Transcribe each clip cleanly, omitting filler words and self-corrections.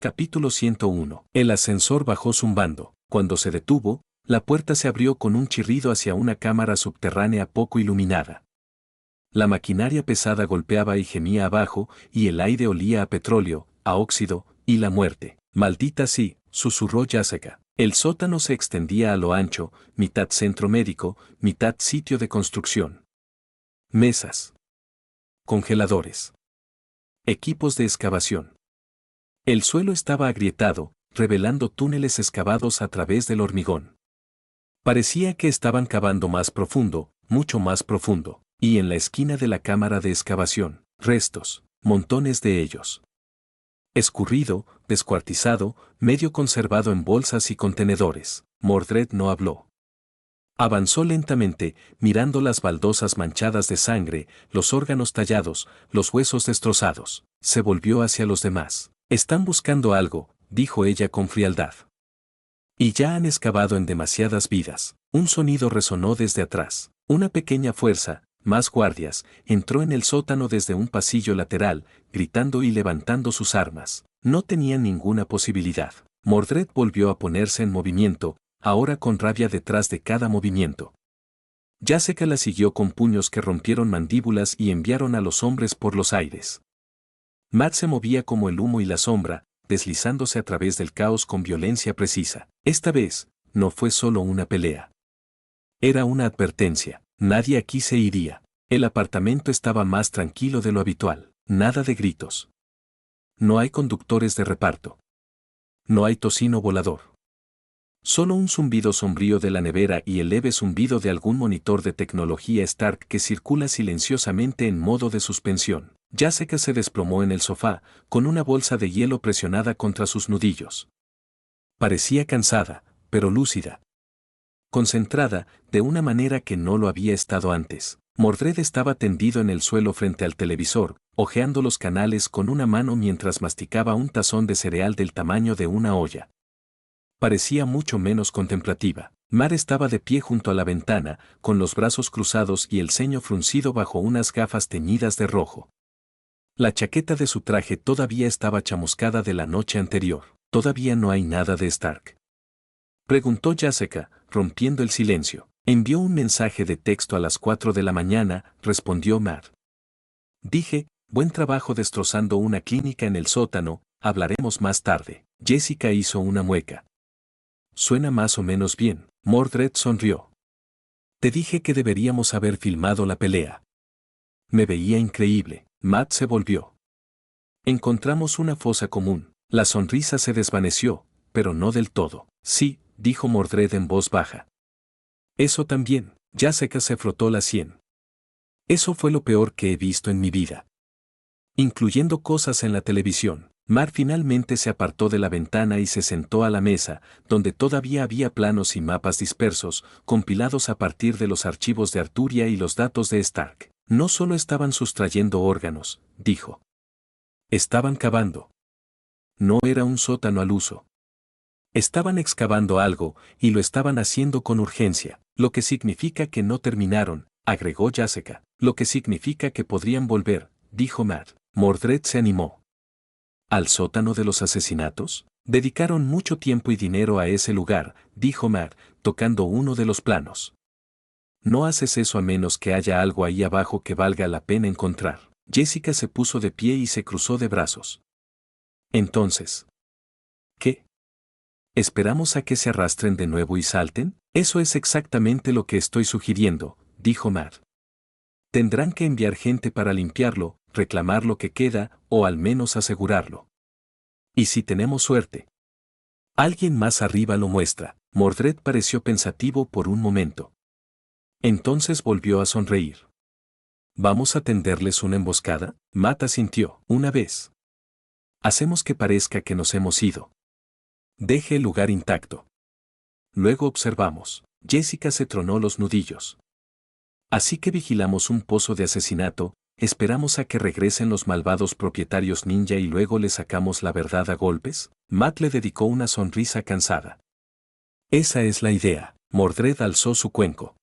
Capítulo 101. El ascensor bajó zumbando. Cuando se detuvo, la puerta se abrió con un chirrido hacia una cámara subterránea poco iluminada. La maquinaria pesada golpeaba y gemía abajo, y el aire olía a petróleo, a óxido, y la muerte. «Maldita sí», susurró Jessica. El sótano se extendía a lo ancho, mitad centro médico, mitad sitio de construcción. Mesas. Congeladores. Equipos de excavación. El suelo estaba agrietado, revelando túneles excavados a través del hormigón. Parecía que estaban cavando más profundo, mucho más profundo, y en la esquina de la cámara de excavación, restos, montones de ellos. Escurrido, descuartizado, medio conservado en bolsas y contenedores. Mordred no habló. Avanzó lentamente, mirando las baldosas manchadas de sangre, los órganos tallados, los huesos destrozados. Se volvió hacia los demás. «Están buscando algo», dijo ella con frialdad. «Y ya han excavado en demasiadas vidas». Un sonido resonó desde atrás. Una pequeña fuerza, más guardias, entró en el sótano desde un pasillo lateral, gritando y levantando sus armas. No tenían ninguna posibilidad. Mordred volvió a ponerse en movimiento, ahora con rabia detrás de cada movimiento. Jessica la siguió con puños que rompieron mandíbulas y enviaron a los hombres por los aires. Matt se movía como el humo y la sombra, deslizándose a través del caos con violencia precisa. Esta vez, no fue solo una pelea. Era una advertencia. Nadie aquí se iría. El apartamento estaba más tranquilo de lo habitual. Nada de gritos. No hay conductores de reparto. No hay tocino volador. Solo un zumbido sombrío de la nevera y el leve zumbido de algún monitor de tecnología Stark que circula silenciosamente en modo de suspensión. Jessica se desplomó en el sofá, con una bolsa de hielo presionada contra sus nudillos. Parecía cansada, pero lúcida. Concentrada, de una manera que no lo había estado antes. Mordred estaba tendido en el suelo frente al televisor, hojeando los canales con una mano mientras masticaba un tazón de cereal del tamaño de una olla. Parecía mucho menos contemplativa. Mar estaba de pie junto a la ventana, con los brazos cruzados y el ceño fruncido bajo unas gafas teñidas de rojo. La chaqueta de su traje todavía estaba chamuscada de la noche anterior. «¿Todavía no hay nada de Stark?», preguntó Jessica, rompiendo el silencio. «Envió un mensaje de texto a las 4 de la mañana», respondió Matt. «Dije, buen trabajo destrozando una clínica en el sótano, hablaremos más tarde». Jessica hizo una mueca. «Suena más o menos bien». Mordred sonrió. «Te dije que deberíamos haber filmado la pelea». «Me veía increíble». Matt se volvió. «Encontramos una fosa común». La sonrisa se desvaneció, pero no del todo. «Sí», dijo Mordred en voz baja. «Eso también». Jessica se frotó la sien. «Eso fue lo peor que he visto en mi vida. Incluyendo cosas en la televisión». Mar finalmente se apartó de la ventana y se sentó a la mesa, donde todavía había planos y mapas dispersos, compilados a partir de los archivos de Arturia y los datos de Stark. «No solo estaban sustrayendo órganos», dijo. «Estaban cavando. No era un sótano al uso. Estaban excavando algo, y lo estaban haciendo con urgencia, lo que significa que no terminaron», agregó Jessica. «Lo que significa que podrían volver», dijo Matt. Mordred se animó. «¿Al sótano de los asesinatos? Dedicaron mucho tiempo y dinero a ese lugar», dijo Matt, tocando uno de los planos. «No haces eso a menos que haya algo ahí abajo que valga la pena encontrar». Jessica se puso de pie y se cruzó de brazos. «Entonces, ¿qué? ¿Esperamos a que se arrastren de nuevo y salten?» «Eso es exactamente lo que estoy sugiriendo», dijo Matt. «Tendrán que enviar gente para limpiarlo, reclamar lo que queda, o al menos asegurarlo. Y si tenemos suerte, alguien más arriba lo muestra». Mordred pareció pensativo por un momento. Entonces volvió a sonreír. «¿Vamos a tenderles una emboscada?» Matt asintió. «Una vez. Hacemos que parezca que nos hemos ido. Deje el lugar intacto. Luego observamos». Jessica se tronó los nudillos. «Así que vigilamos un pozo de asesinato, esperamos a que regresen los malvados propietarios ninja y luego le sacamos la verdad a golpes». Matt le dedicó una sonrisa cansada. «Esa es la idea». Mordred alzó su cuenco.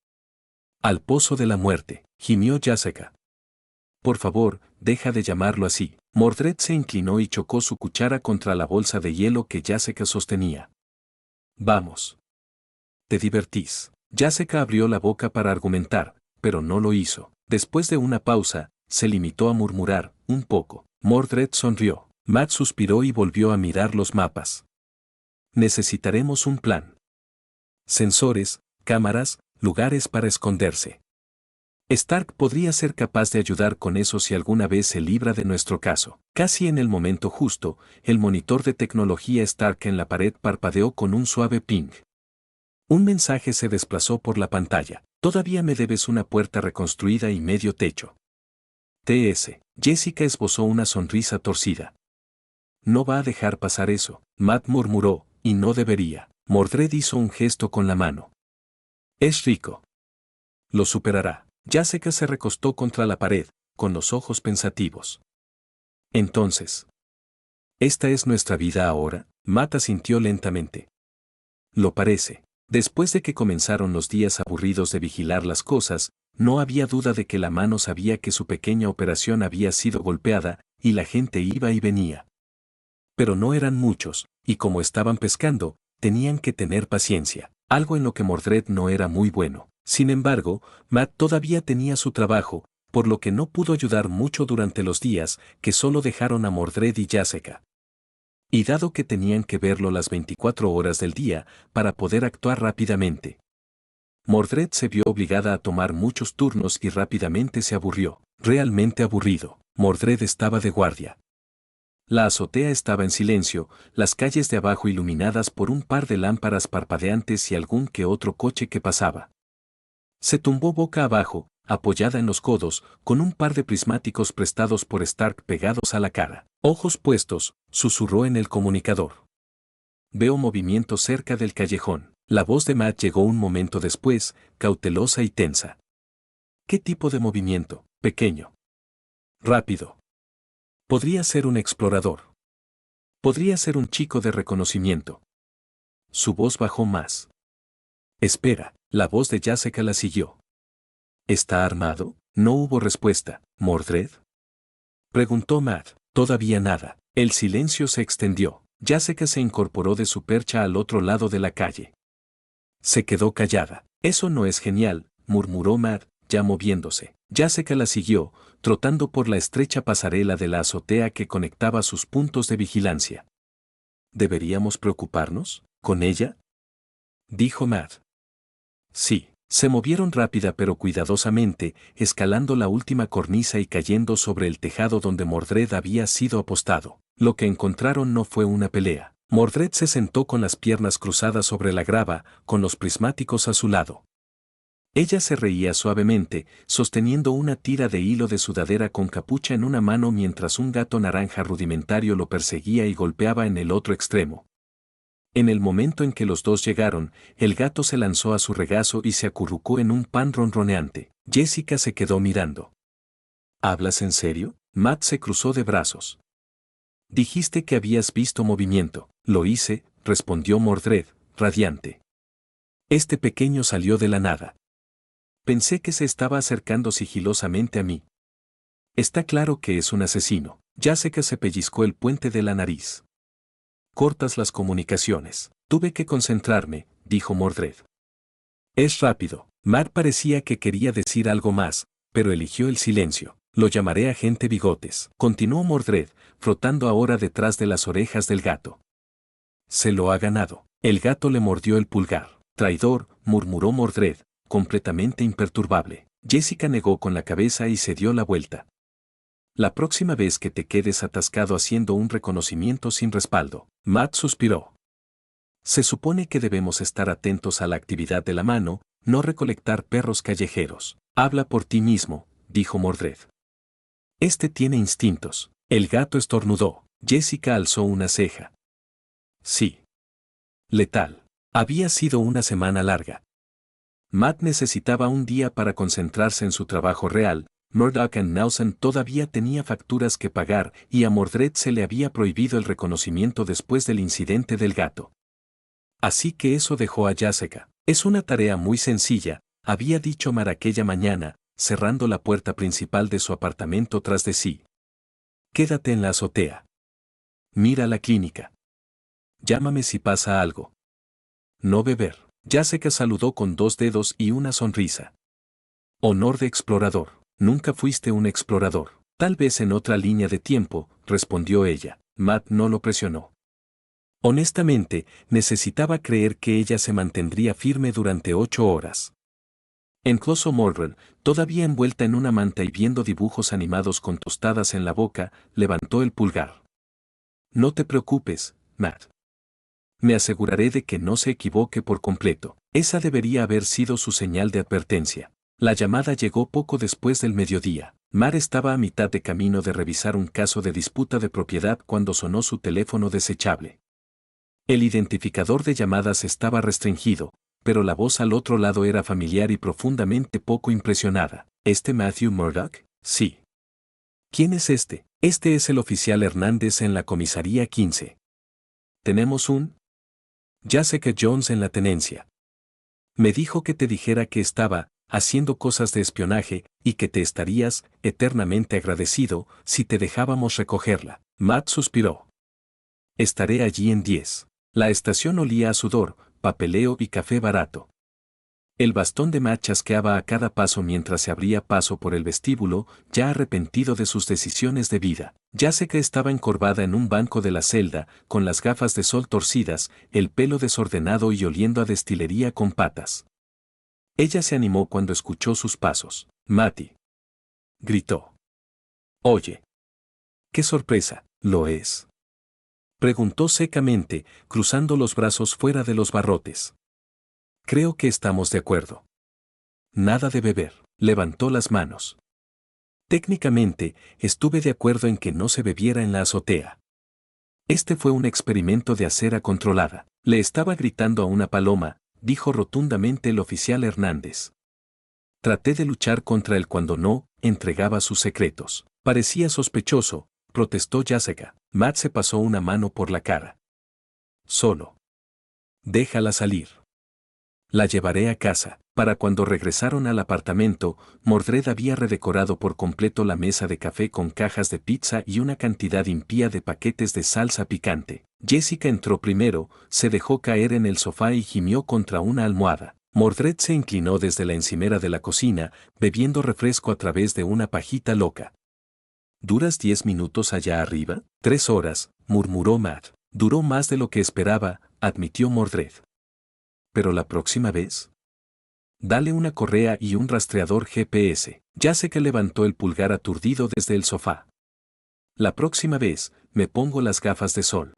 «Al pozo de la muerte», gimió Jessica. Por favor, deja de llamarlo así. Mordred se inclinó y chocó su cuchara contra la bolsa de hielo que Jessica sostenía. Vamos. ¿Te divertís? Jessica abrió la boca para argumentar, pero no lo hizo. Después de una pausa, se limitó a murmurar, un poco. Mordred sonrió. Matt suspiró y volvió a mirar los mapas. Necesitaremos un plan. Sensores, cámaras, lugares para esconderse. Stark podría ser capaz de ayudar con eso si alguna vez se libra de nuestro caso. Casi en el momento justo, el monitor de tecnología Stark en la pared parpadeó con un suave ping. Un mensaje se desplazó por la pantalla. Todavía me debes una puerta reconstruida y medio techo. TS. Jessica esbozó una sonrisa torcida. No va a dejar pasar eso, Matt murmuró, y no debería. Mordred hizo un gesto con la mano. Es rico. Lo superará. Jessica se recostó contra la pared, con los ojos pensativos. Entonces. ¿Esta es nuestra vida ahora? Matt asintió lentamente. Lo parece. Después de que comenzaron los días aburridos de vigilar las cosas, no había duda de que la mano sabía que su pequeña operación había sido golpeada, y la gente iba y venía. Pero no eran muchos, y como estaban pescando, tenían que tener paciencia, algo en lo que Mordred no era muy bueno. Sin embargo, Matt todavía tenía su trabajo, por lo que no pudo ayudar mucho durante los días que solo dejaron a Mordred y Jessica. Y dado que tenían que verlo las 24 horas del día para poder actuar rápidamente, Mordred se vio obligada a tomar muchos turnos y rápidamente se aburrió, realmente aburrido. Mordred estaba de guardia. La azotea estaba en silencio, las calles de abajo iluminadas por un par de lámparas parpadeantes y algún que otro coche que pasaba. Se tumbó boca abajo, apoyada en los codos, con un par de prismáticos prestados por Stark pegados a la cara. Ojos puestos, susurró en el comunicador. Veo movimiento cerca del callejón. La voz de Matt llegó un momento después, cautelosa y tensa. ¿Qué tipo de movimiento? Pequeño. Rápido. Podría ser un explorador. Podría ser un chico de reconocimiento. Su voz bajó más. Espera, la voz de Jessica la siguió. ¿Está armado? No hubo respuesta. ¿Mordred? Preguntó Matt. Todavía nada. El silencio se extendió. Jessica se incorporó de su percha al otro lado de la calle. Se quedó callada. Eso no es genial, murmuró Matt, ya moviéndose. Jessica la siguió, trotando por la estrecha pasarela de la azotea que conectaba sus puntos de vigilancia. ¿Deberíamos preocuparnos? ¿Con ella? Dijo Matt. Sí. Se movieron rápida pero cuidadosamente, escalando la última cornisa y cayendo sobre el tejado donde Mordred había sido apostado. Lo que encontraron no fue una pelea. Mordred se sentó con las piernas cruzadas sobre la grava, con los prismáticos a su lado. Ella se reía suavemente, sosteniendo una tira de hilo de sudadera con capucha en una mano mientras un gato naranja rudimentario lo perseguía y golpeaba en el otro extremo. En el momento en que los dos llegaron, el gato se lanzó a su regazo y se acurrucó en un pan ronroneante. Jessica se quedó mirando. ¿Hablas en serio? Matt se cruzó de brazos. Dijiste que habías visto movimiento. Lo hice, respondió Mordred, radiante. Este pequeño salió de la nada. Pensé que se estaba acercando sigilosamente a mí. Está claro que es un asesino. Jessica se pellizcó el puente de la nariz. Cortas las comunicaciones. Tuve que concentrarme, dijo Mordred. Es rápido. Matt parecía que quería decir algo más, pero eligió el silencio. Lo llamaré agente Bigotes, continuó Mordred, frotando ahora detrás de las orejas del gato. Se lo ha ganado. El gato le mordió el pulgar. Traidor, murmuró Mordred, completamente imperturbable. Jessica negó con la cabeza y se dio la vuelta. La próxima vez que te quedes atascado haciendo un reconocimiento sin respaldo. Matt suspiró. Se supone que debemos estar atentos a la actividad de la mano, no recolectar perros callejeros. Habla por ti mismo, dijo Mordred. Este tiene instintos. El gato estornudó. Jessica alzó una ceja. Sí. Letal. Había sido una semana larga. Matt necesitaba un día para concentrarse en su trabajo real. Murdoch and Nelson todavía tenía facturas que pagar y a Mordred se le había prohibido el reconocimiento después del incidente del gato. Así que eso dejó a Jessica. Es una tarea muy sencilla, había dicho Mar aquella mañana, cerrando la puerta principal de su apartamento tras de sí. Quédate en la azotea. Mira la clínica. Llámame si pasa algo. No beber. Jessica saludó con 2 dedos y una sonrisa. Honor de explorador. Nunca fuiste un explorador. Tal vez en otra línea de tiempo, respondió ella. Matt no lo presionó. Honestamente, necesitaba creer que ella se mantendría firme durante 8 horas. En Closo Morrell, todavía envuelta en una manta y viendo dibujos animados con tostadas en la boca, levantó el pulgar. No te preocupes, Matt. Me aseguraré de que no se equivoque por completo. Esa debería haber sido su señal de advertencia. La llamada llegó poco después del mediodía. Matt estaba a mitad de camino de revisar un caso de disputa de propiedad cuando sonó su teléfono desechable. El identificador de llamadas estaba restringido, pero la voz al otro lado era familiar y profundamente poco impresionada. ¿Este Matthew Murdoch? Sí. ¿Quién es este? Este es el oficial Hernández en la comisaría 15. ¿Tenemos un? Jessica Jones en la tenencia. Me dijo que te dijera que estaba haciendo cosas de espionaje y que te estarías eternamente agradecido si te dejábamos recogerla. Matt suspiró. Estaré allí en 10. La estación olía a sudor, papeleo y café barato. El bastón de Matt chasqueaba a cada paso mientras se abría paso por el vestíbulo, ya arrepentido de sus decisiones de vida. Jessica estaba encorvada en un banco de la celda, con las gafas de sol torcidas, el pelo desordenado y oliendo a destilería con patas. Ella se animó cuando escuchó sus pasos. Matty. Gritó. Oye. ¡Qué sorpresa! ¿Lo es? Preguntó secamente, cruzando los brazos fuera de los barrotes. Creo que estamos de acuerdo. Nada de beber. Levantó las manos. Técnicamente, estuve de acuerdo en que no se bebiera en la azotea. Este fue un experimento de acera controlada. Le estaba gritando a una paloma, dijo rotundamente el oficial Hernández. Traté de luchar contra él cuando no entregaba sus secretos. Parecía sospechoso, protestó Jessica. Matt se pasó una mano por la cara. Solo. Déjala salir. La llevaré a casa. Para cuando regresaron al apartamento, Mordred había redecorado por completo la mesa de café con cajas de pizza y una cantidad impía de paquetes de salsa picante. Jessica entró primero, se dejó caer en el sofá y gimió contra una almohada. Mordred se inclinó desde la encimera de la cocina, bebiendo refresco a través de una pajita loca. ¿Duras 10 minutos allá arriba? 3 horas, murmuró Matt. Duró más de lo que esperaba, admitió Mordred. ¿Pero la próxima vez? Dale una correa y un rastreador GPS. Jessica levantó el pulgar aturdido desde el sofá. La próxima vez, me pongo las gafas de sol.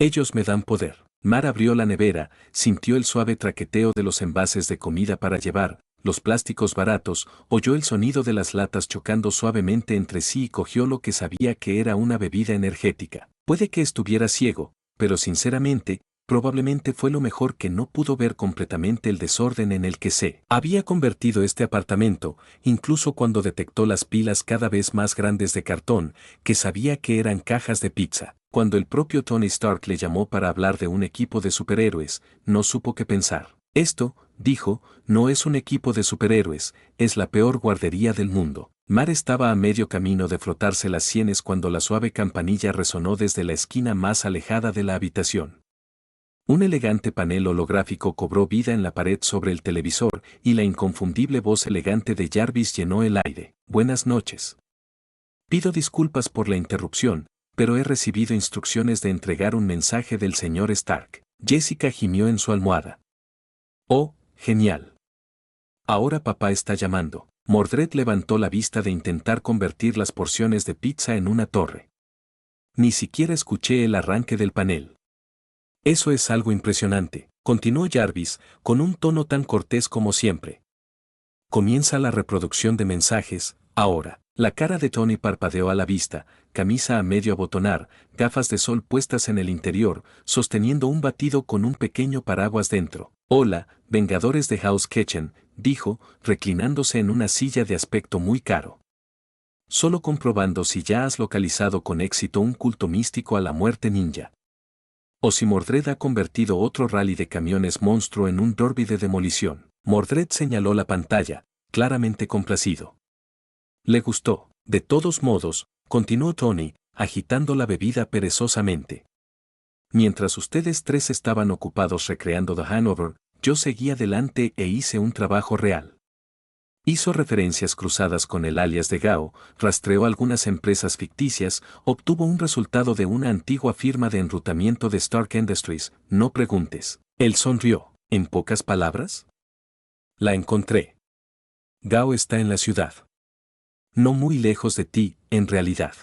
Ellos me dan poder. Mar abrió la nevera, sintió el suave traqueteo de los envases de comida para llevar, los plásticos baratos, oyó el sonido de las latas chocando suavemente entre sí y cogió lo que sabía que era una bebida energética. Puede que estuviera ciego, pero sinceramente, probablemente fue lo mejor que no pudo ver completamente el desorden en el que se había convertido este apartamento, incluso cuando detectó las pilas cada vez más grandes de cartón, que sabía que eran cajas de pizza. Cuando el propio Tony Stark le llamó para hablar de un equipo de superhéroes, no supo qué pensar. Esto, dijo, no es un equipo de superhéroes, es la peor guardería del mundo. Mar estaba a medio camino de frotarse las sienes cuando la suave campanilla resonó desde la esquina más alejada de la habitación. Un elegante panel holográfico cobró vida en la pared sobre el televisor y la inconfundible voz elegante de Jarvis llenó el aire. Buenas noches. Pido disculpas por la interrupción, pero he recibido instrucciones de entregar un mensaje del señor Stark. Jessica gimió en su almohada. Oh, genial. Ahora papá está llamando. Mordred levantó la vista de intentar convertir las porciones de pizza en una torre. Ni siquiera escuché el arranque del panel. Eso es algo impresionante, continuó Jarvis, con un tono tan cortés como siempre. Comienza la reproducción de mensajes, ahora. La cara de Tony parpadeó a la vista, camisa a medio abotonar, gafas de sol puestas en el interior, sosteniendo un batido con un pequeño paraguas dentro. Hola, Vengadores de House Kitchen, dijo, reclinándose en una silla de aspecto muy caro. Solo comprobando si ya has localizado con éxito un culto místico a la muerte ninja. O si Mordred ha convertido otro rally de camiones monstruo en un derby de demolición. Mordred señaló la pantalla, claramente complacido. Le gustó. De todos modos, continuó Tony, agitando la bebida perezosamente. Mientras ustedes tres estaban ocupados recreando The Hangover, yo seguí adelante e hice un trabajo real. Hizo referencias cruzadas con el alias de Gao, rastreó algunas empresas ficticias, obtuvo un resultado de una antigua firma de enrutamiento de Stark Industries, no preguntes. Él sonrió. ¿En pocas palabras? La encontré. Gao está en la ciudad. No muy lejos de ti, en realidad.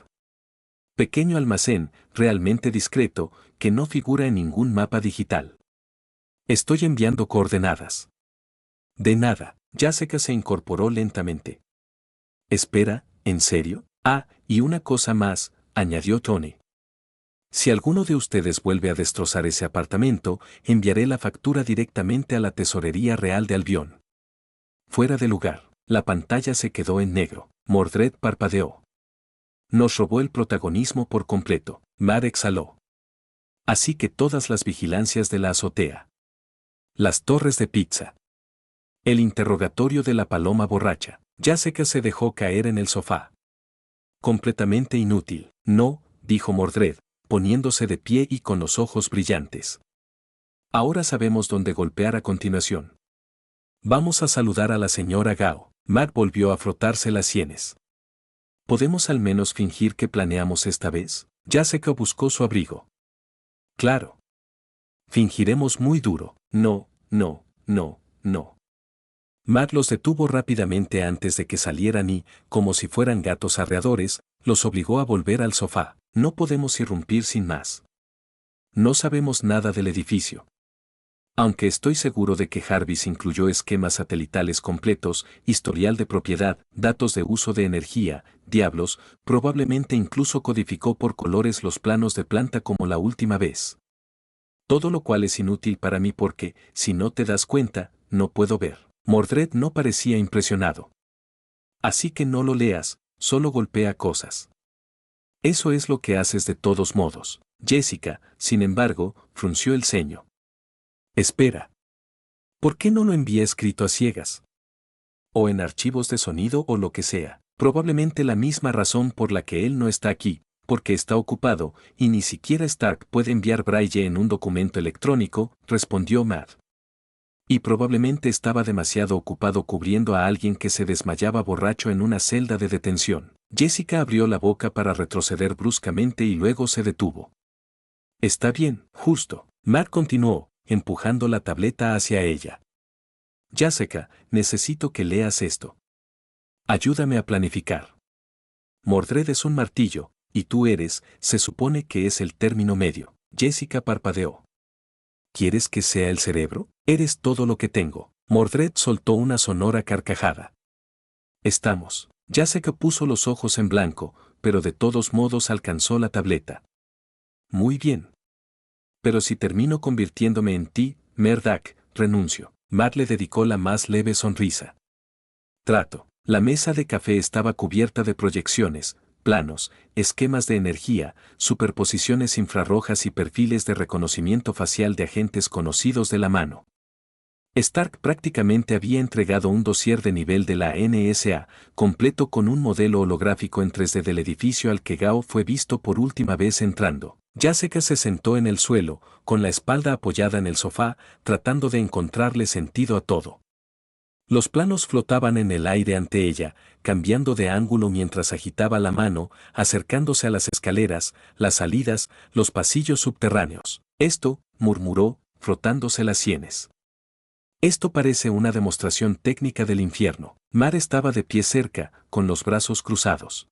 Pequeño almacén, realmente discreto, que no figura en ningún mapa digital. Estoy enviando coordenadas. De nada. Jessica se incorporó lentamente. Espera, ¿en serio? Ah, y una cosa más, añadió Tony. Si alguno de ustedes vuelve a destrozar ese apartamento, enviaré la factura directamente a la Tesorería Real de Albion. Fuera de lugar, la pantalla se quedó en negro. Mordred parpadeó. Nos robó el protagonismo por completo. Mar exhaló. Así que todas las vigilancias de la azotea. Las torres de pizza. El interrogatorio de la paloma borracha. Jessica se dejó caer en el sofá. Completamente inútil. No, dijo Mordred, poniéndose de pie y con los ojos brillantes. Ahora sabemos dónde golpear a continuación. Vamos a saludar a la señora Gao. Matt volvió a frotarse las sienes. ¿Podemos al menos fingir que planeamos esta vez? Jessica buscó su abrigo. Claro. Fingiremos muy duro. No, no, no, no. Matt los detuvo rápidamente antes de que salieran y, como si fueran gatos arreadores, los obligó a volver al sofá. No podemos irrumpir sin más. No sabemos nada del edificio. Aunque estoy seguro de que Jarvis incluyó esquemas satelitales completos, historial de propiedad, datos de uso de energía, diablos, probablemente incluso codificó por colores los planos de planta como la última vez. Todo lo cual es inútil para mí porque, si no te das cuenta, no puedo ver. Mordred no parecía impresionado. Así que no lo leas, solo golpea cosas. Eso es lo que haces de todos modos. Jessica, sin embargo, frunció el ceño. Espera. ¿Por qué no lo envía escrito a ciegas? O en archivos de sonido o lo que sea. Probablemente la misma razón por la que él no está aquí, porque está ocupado, y ni siquiera Stark puede enviar braille en un documento electrónico, respondió Matt. Y probablemente estaba demasiado ocupado cubriendo a alguien que se desmayaba borracho en una celda de detención. Jessica abrió la boca para retroceder bruscamente y luego se detuvo. Está bien, justo. Matt continuó, empujando la tableta hacia ella. Jessica, necesito que leas esto. Ayúdame a planificar. Mordred es un martillo, y tú eres, se supone que es el término medio. Jessica parpadeó. ¿Quieres que sea el cerebro? Eres todo lo que tengo. Mordred soltó una sonora carcajada. Estamos. Jessica puso los ojos en blanco, pero de todos modos alcanzó la tableta. Muy bien. Pero si termino convirtiéndome en ti, Merdak, renuncio. Matt le dedicó la más leve sonrisa. Trato. La mesa de café estaba cubierta de proyecciones, planos, esquemas de energía, superposiciones infrarrojas y perfiles de reconocimiento facial de agentes conocidos de la mano. Stark prácticamente había entregado un dossier de nivel de la NSA, completo con un modelo holográfico en 3D del edificio al que Gao fue visto por última vez entrando. Jessica se sentó en el suelo, con la espalda apoyada en el sofá, tratando de encontrarle sentido a todo. Los planos flotaban en el aire ante ella, cambiando de ángulo mientras agitaba la mano, acercándose a las escaleras, las salidas, los pasillos subterráneos. Esto, murmuró, frotándose las sienes. Esto parece una demostración técnica del infierno. Mar estaba de pie cerca, con los brazos cruzados.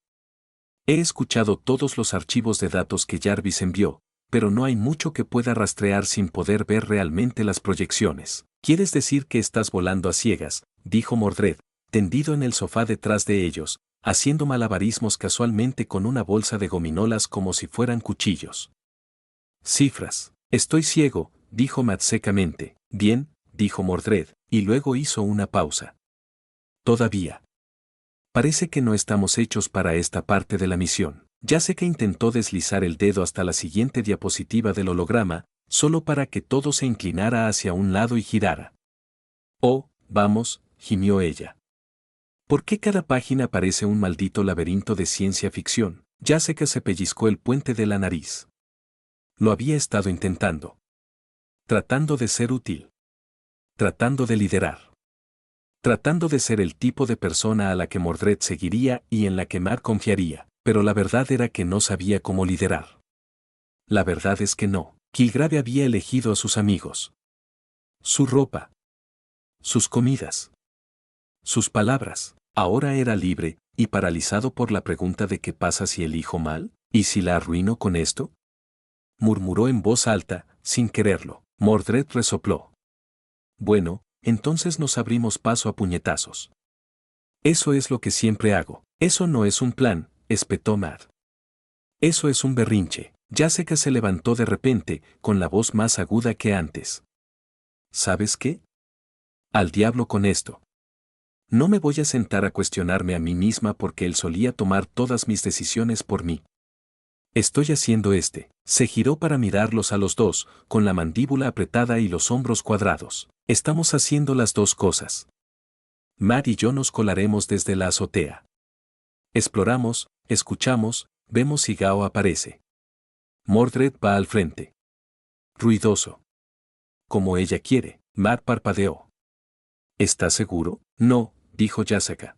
He escuchado todos los archivos de datos que Jarvis envió, pero no hay mucho que pueda rastrear sin poder ver realmente las proyecciones. ¿Quieres decir que estás volando a ciegas?, dijo Mordred, tendido en el sofá detrás de ellos, haciendo malabarismos casualmente con una bolsa de gominolas como si fueran cuchillos. Cifras. Estoy ciego, dijo Matt secamente. Bien, dijo Mordred, y luego hizo una pausa. Todavía. Parece que no estamos hechos para esta parte de la misión. Jessica intentó deslizar el dedo hasta la siguiente diapositiva del holograma, solo para que todo se inclinara hacia un lado y girara. Oh, vamos, gimió ella. ¿Por qué cada página parece un maldito laberinto de ciencia ficción? Jessica se pellizcó el puente de la nariz. Lo había estado intentando. Tratando de ser útil. Tratando de liderar. Tratando de ser el tipo de persona a la que Mordred seguiría y en la que Mar confiaría, pero la verdad era que no sabía cómo liderar. La verdad es que no. Kilgrave había elegido a sus amigos. Su ropa. Sus comidas. Sus palabras. Ahora era libre, y paralizado por la pregunta de qué pasa si elijo mal, ¿y si la arruino con esto? Murmuró en voz alta, sin quererlo. Mordred resopló. Bueno, entonces nos abrimos paso a puñetazos. Eso es lo que siempre hago. Eso no es un plan, espetó Mad. Eso es un berrinche. Jessica se levantó de repente, con la voz más aguda que antes. ¿Sabes qué? Al diablo con esto. No me voy a sentar a cuestionarme a mí misma porque él solía tomar todas mis decisiones por mí. Estoy haciendo este. Se giró para mirarlos a los dos, con la mandíbula apretada y los hombros cuadrados. Estamos haciendo las dos cosas. Matt y yo nos colaremos desde la azotea. Exploramos, escuchamos, vemos si Gao aparece. Mordred va al frente. Ruidoso. Como ella quiere, Matt parpadeó. ¿Estás seguro? No, dijo Jessica.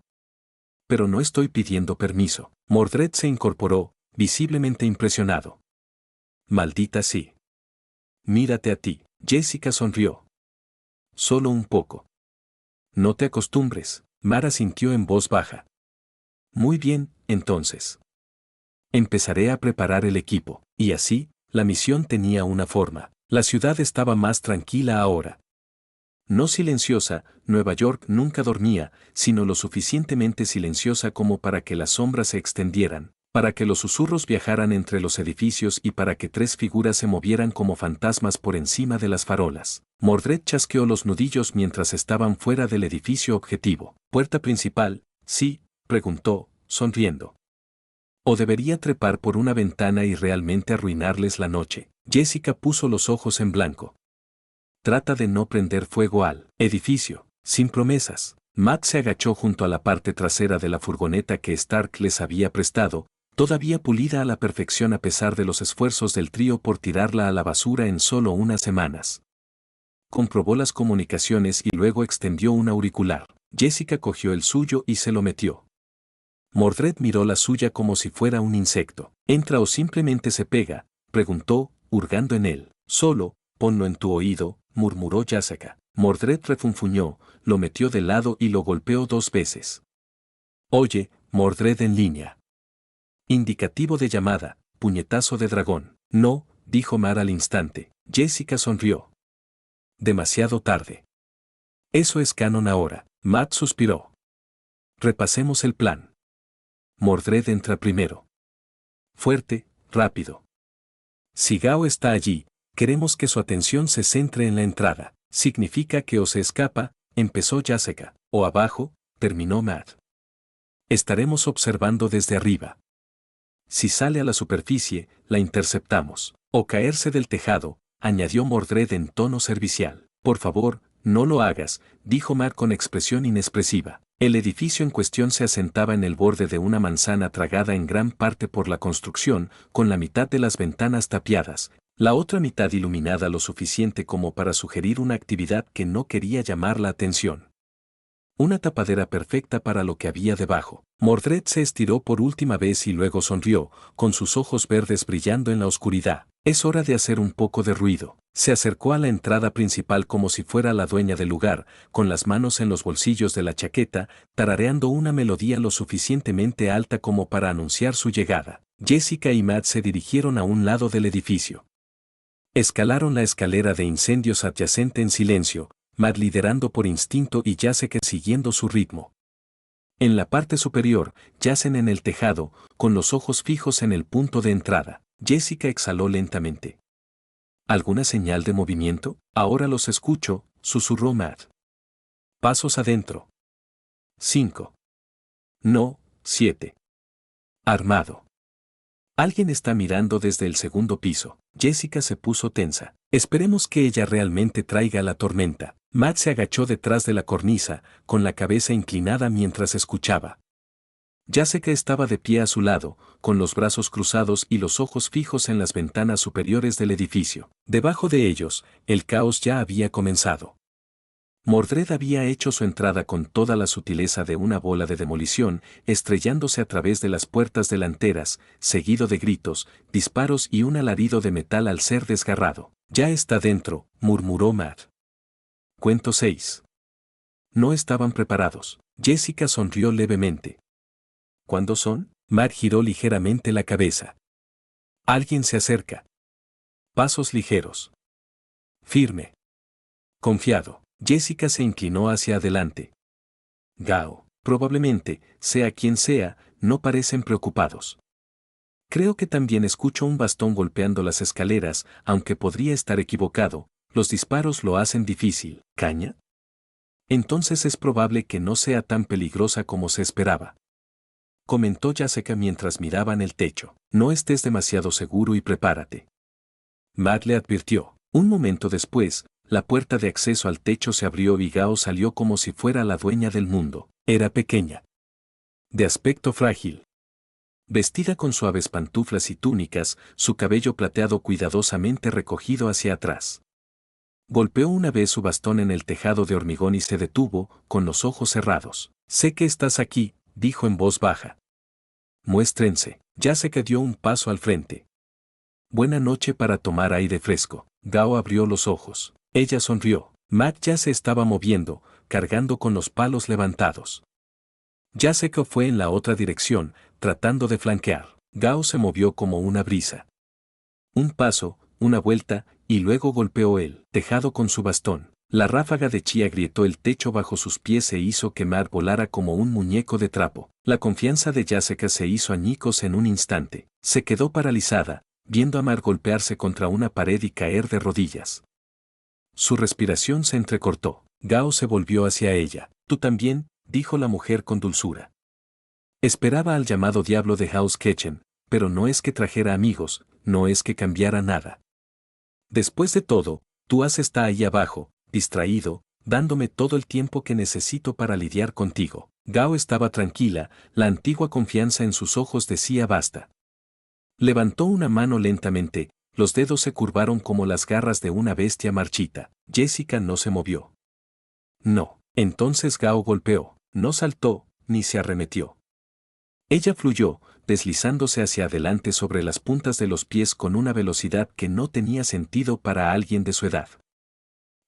Pero no estoy pidiendo permiso. Mordred se incorporó, visiblemente impresionado. Maldita sí. Mírate a ti. Jessica sonrió. Solo un poco. No te acostumbres, Mara sintió en voz baja. Muy bien, entonces. Empezaré a preparar el equipo, y así, la misión tenía una forma. La ciudad estaba más tranquila ahora. No silenciosa, Nueva York nunca dormía, sino lo suficientemente silenciosa como para que las sombras se extendieran, para que los susurros viajaran entre los edificios y para que tres figuras se movieran como fantasmas por encima de las farolas. Mordred chasqueó los nudillos mientras estaban fuera del edificio objetivo. ¿Puerta principal? Sí, preguntó, sonriendo. ¿O debería trepar por una ventana y realmente arruinarles la noche? Jessica puso los ojos en blanco. Trata de no prender fuego al edificio, sin promesas. Matt se agachó junto a la parte trasera de la furgoneta que Stark les había prestado, todavía pulida a la perfección a pesar de los esfuerzos del trío por tirarla a la basura en solo unas semanas. Comprobó las comunicaciones y luego extendió un auricular. Jessica cogió el suyo y se lo metió. Mordred miró la suya como si fuera un insecto. ¿Entra o simplemente se pega?, preguntó, hurgando en él. Solo, ponlo en tu oído, murmuró Jessica. Mordred refunfuñó, lo metió de lado y lo golpeó 2 veces. Oye, Mordred en línea. Indicativo de llamada, puñetazo de dragón. No, dijo Mar al instante. Jessica sonrió. Demasiado tarde. Eso es canon ahora. Matt suspiró. Repasemos el plan. Mordred entra primero. Fuerte, rápido. Si Gao está allí, queremos que su atención se centre en la entrada. Significa que o se escapa, empezó Jessica, o abajo, terminó Matt. Estaremos observando desde arriba. Si sale a la superficie, la interceptamos. O caerse del tejado, añadió Mordred en tono servicial. Por favor, no lo hagas, dijo Matt con expresión inexpresiva. El edificio en cuestión se asentaba en el borde de una manzana tragada en gran parte por la construcción, con la mitad de las ventanas tapiadas, la otra mitad iluminada lo suficiente como para sugerir una actividad que no quería llamar la atención. Una tapadera perfecta para lo que había debajo. Mordred se estiró por última vez y luego sonrió, con sus ojos verdes brillando en la oscuridad. Es hora de hacer un poco de ruido. Se acercó a la entrada principal como si fuera la dueña del lugar, con las manos en los bolsillos de la chaqueta, tarareando una melodía lo suficientemente alta como para anunciar su llegada. Jessica y Matt se dirigieron a un lado del edificio. Escalaron la escalera de incendios adyacente en silencio, Matt liderando por instinto y Jessica siguiendo su ritmo. En la parte superior, yacen en el tejado, con los ojos fijos en el punto de entrada. Jessica exhaló lentamente. ¿Alguna señal de movimiento? Ahora los escucho, susurró Matt. Pasos adentro. 5. No, 7. Armado. Alguien está mirando desde el segundo piso. Jessica se puso tensa. Esperemos que ella realmente traiga la tormenta. Matt se agachó detrás de la cornisa, con la cabeza inclinada mientras escuchaba. Jessica estaba de pie a su lado, con los brazos cruzados y los ojos fijos en las ventanas superiores del edificio. Debajo de ellos, el caos ya había comenzado. Mordred había hecho su entrada con toda la sutileza de una bola de demolición, estrellándose a través de las puertas delanteras, seguido de gritos, disparos y un alarido de metal al ser desgarrado. «Ya está dentro», murmuró Matt. Cuento 6. No estaban preparados. Jessica sonrió levemente. ¿Cuándo son? Matt giró ligeramente la cabeza. Alguien se acerca. Pasos ligeros. Firme. Confiado. Jessica se inclinó hacia adelante. Gao, probablemente, sea quien sea, no parecen preocupados. Creo que también escucho un bastón golpeando las escaleras, aunque podría estar equivocado, los disparos lo hacen difícil. ¿Caña? Entonces es probable que no sea tan peligrosa como se esperaba. Comentó Jessica mientras miraban el techo. No estés demasiado seguro y prepárate. Matt le advirtió. Un momento después, la puerta de acceso al techo se abrió y Gao salió como si fuera la dueña del mundo. Era pequeña. De aspecto frágil. Vestida con suaves pantuflas y túnicas, su cabello plateado cuidadosamente recogido hacia atrás. Golpeó una vez su bastón en el tejado de hormigón y se detuvo, con los ojos cerrados. Sé que estás aquí, dijo en voz baja. Muéstrense. Jessica dio un paso al frente. Buena noche para tomar aire fresco. Gao abrió los ojos. Ella sonrió. Matt ya se estaba moviendo, cargando con los palos levantados. Jessica fue en la otra dirección, tratando de flanquear. Gao se movió como una brisa. Un paso, una vuelta, y luego golpeó el tejado con su bastón. La ráfaga de chi agrietó el techo bajo sus pies e hizo que Matt volara como un muñeco de trapo. La confianza de Jessica se hizo añicos en un instante. Se quedó paralizada, viendo a Matt golpearse contra una pared y caer de rodillas. Su respiración se entrecortó. Gao se volvió hacia ella. «Tú también», dijo la mujer con dulzura. Esperaba al llamado diablo de House Kitchen, pero no es que trajera amigos, no es que cambiara nada. Después de todo, tú está ahí abajo, distraído, dándome todo el tiempo que necesito para lidiar contigo. Gao estaba tranquila, la antigua confianza en sus ojos decía basta. Levantó una mano lentamente, los dedos se curvaron como las garras de una bestia marchita. Jessica no se movió. No. Entonces Gao golpeó, no saltó, ni se arremetió. Ella fluyó, deslizándose hacia adelante sobre las puntas de los pies con una velocidad que no tenía sentido para alguien de su edad.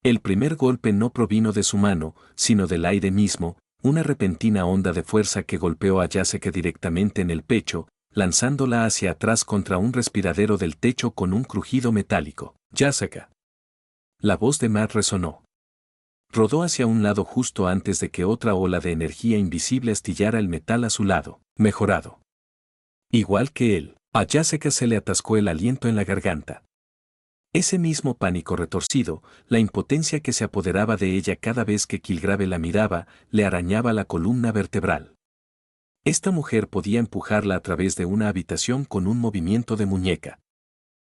El primer golpe no provino de su mano, sino del aire mismo, una repentina onda de fuerza que golpeó a Jessica directamente en el pecho, lanzándola hacia atrás contra un respiradero del techo con un crujido metálico. Jessica. La voz de Matt resonó. Rodó hacia un lado justo antes de que otra ola de energía invisible astillara el metal a su lado. Mejorado. Igual que él, a Jessica se le atascó el aliento en la garganta. Ese mismo pánico retorcido, la impotencia que se apoderaba de ella cada vez que Kilgrave la miraba, le arañaba la columna vertebral. Esta mujer podía empujarla a través de una habitación con un movimiento de muñeca.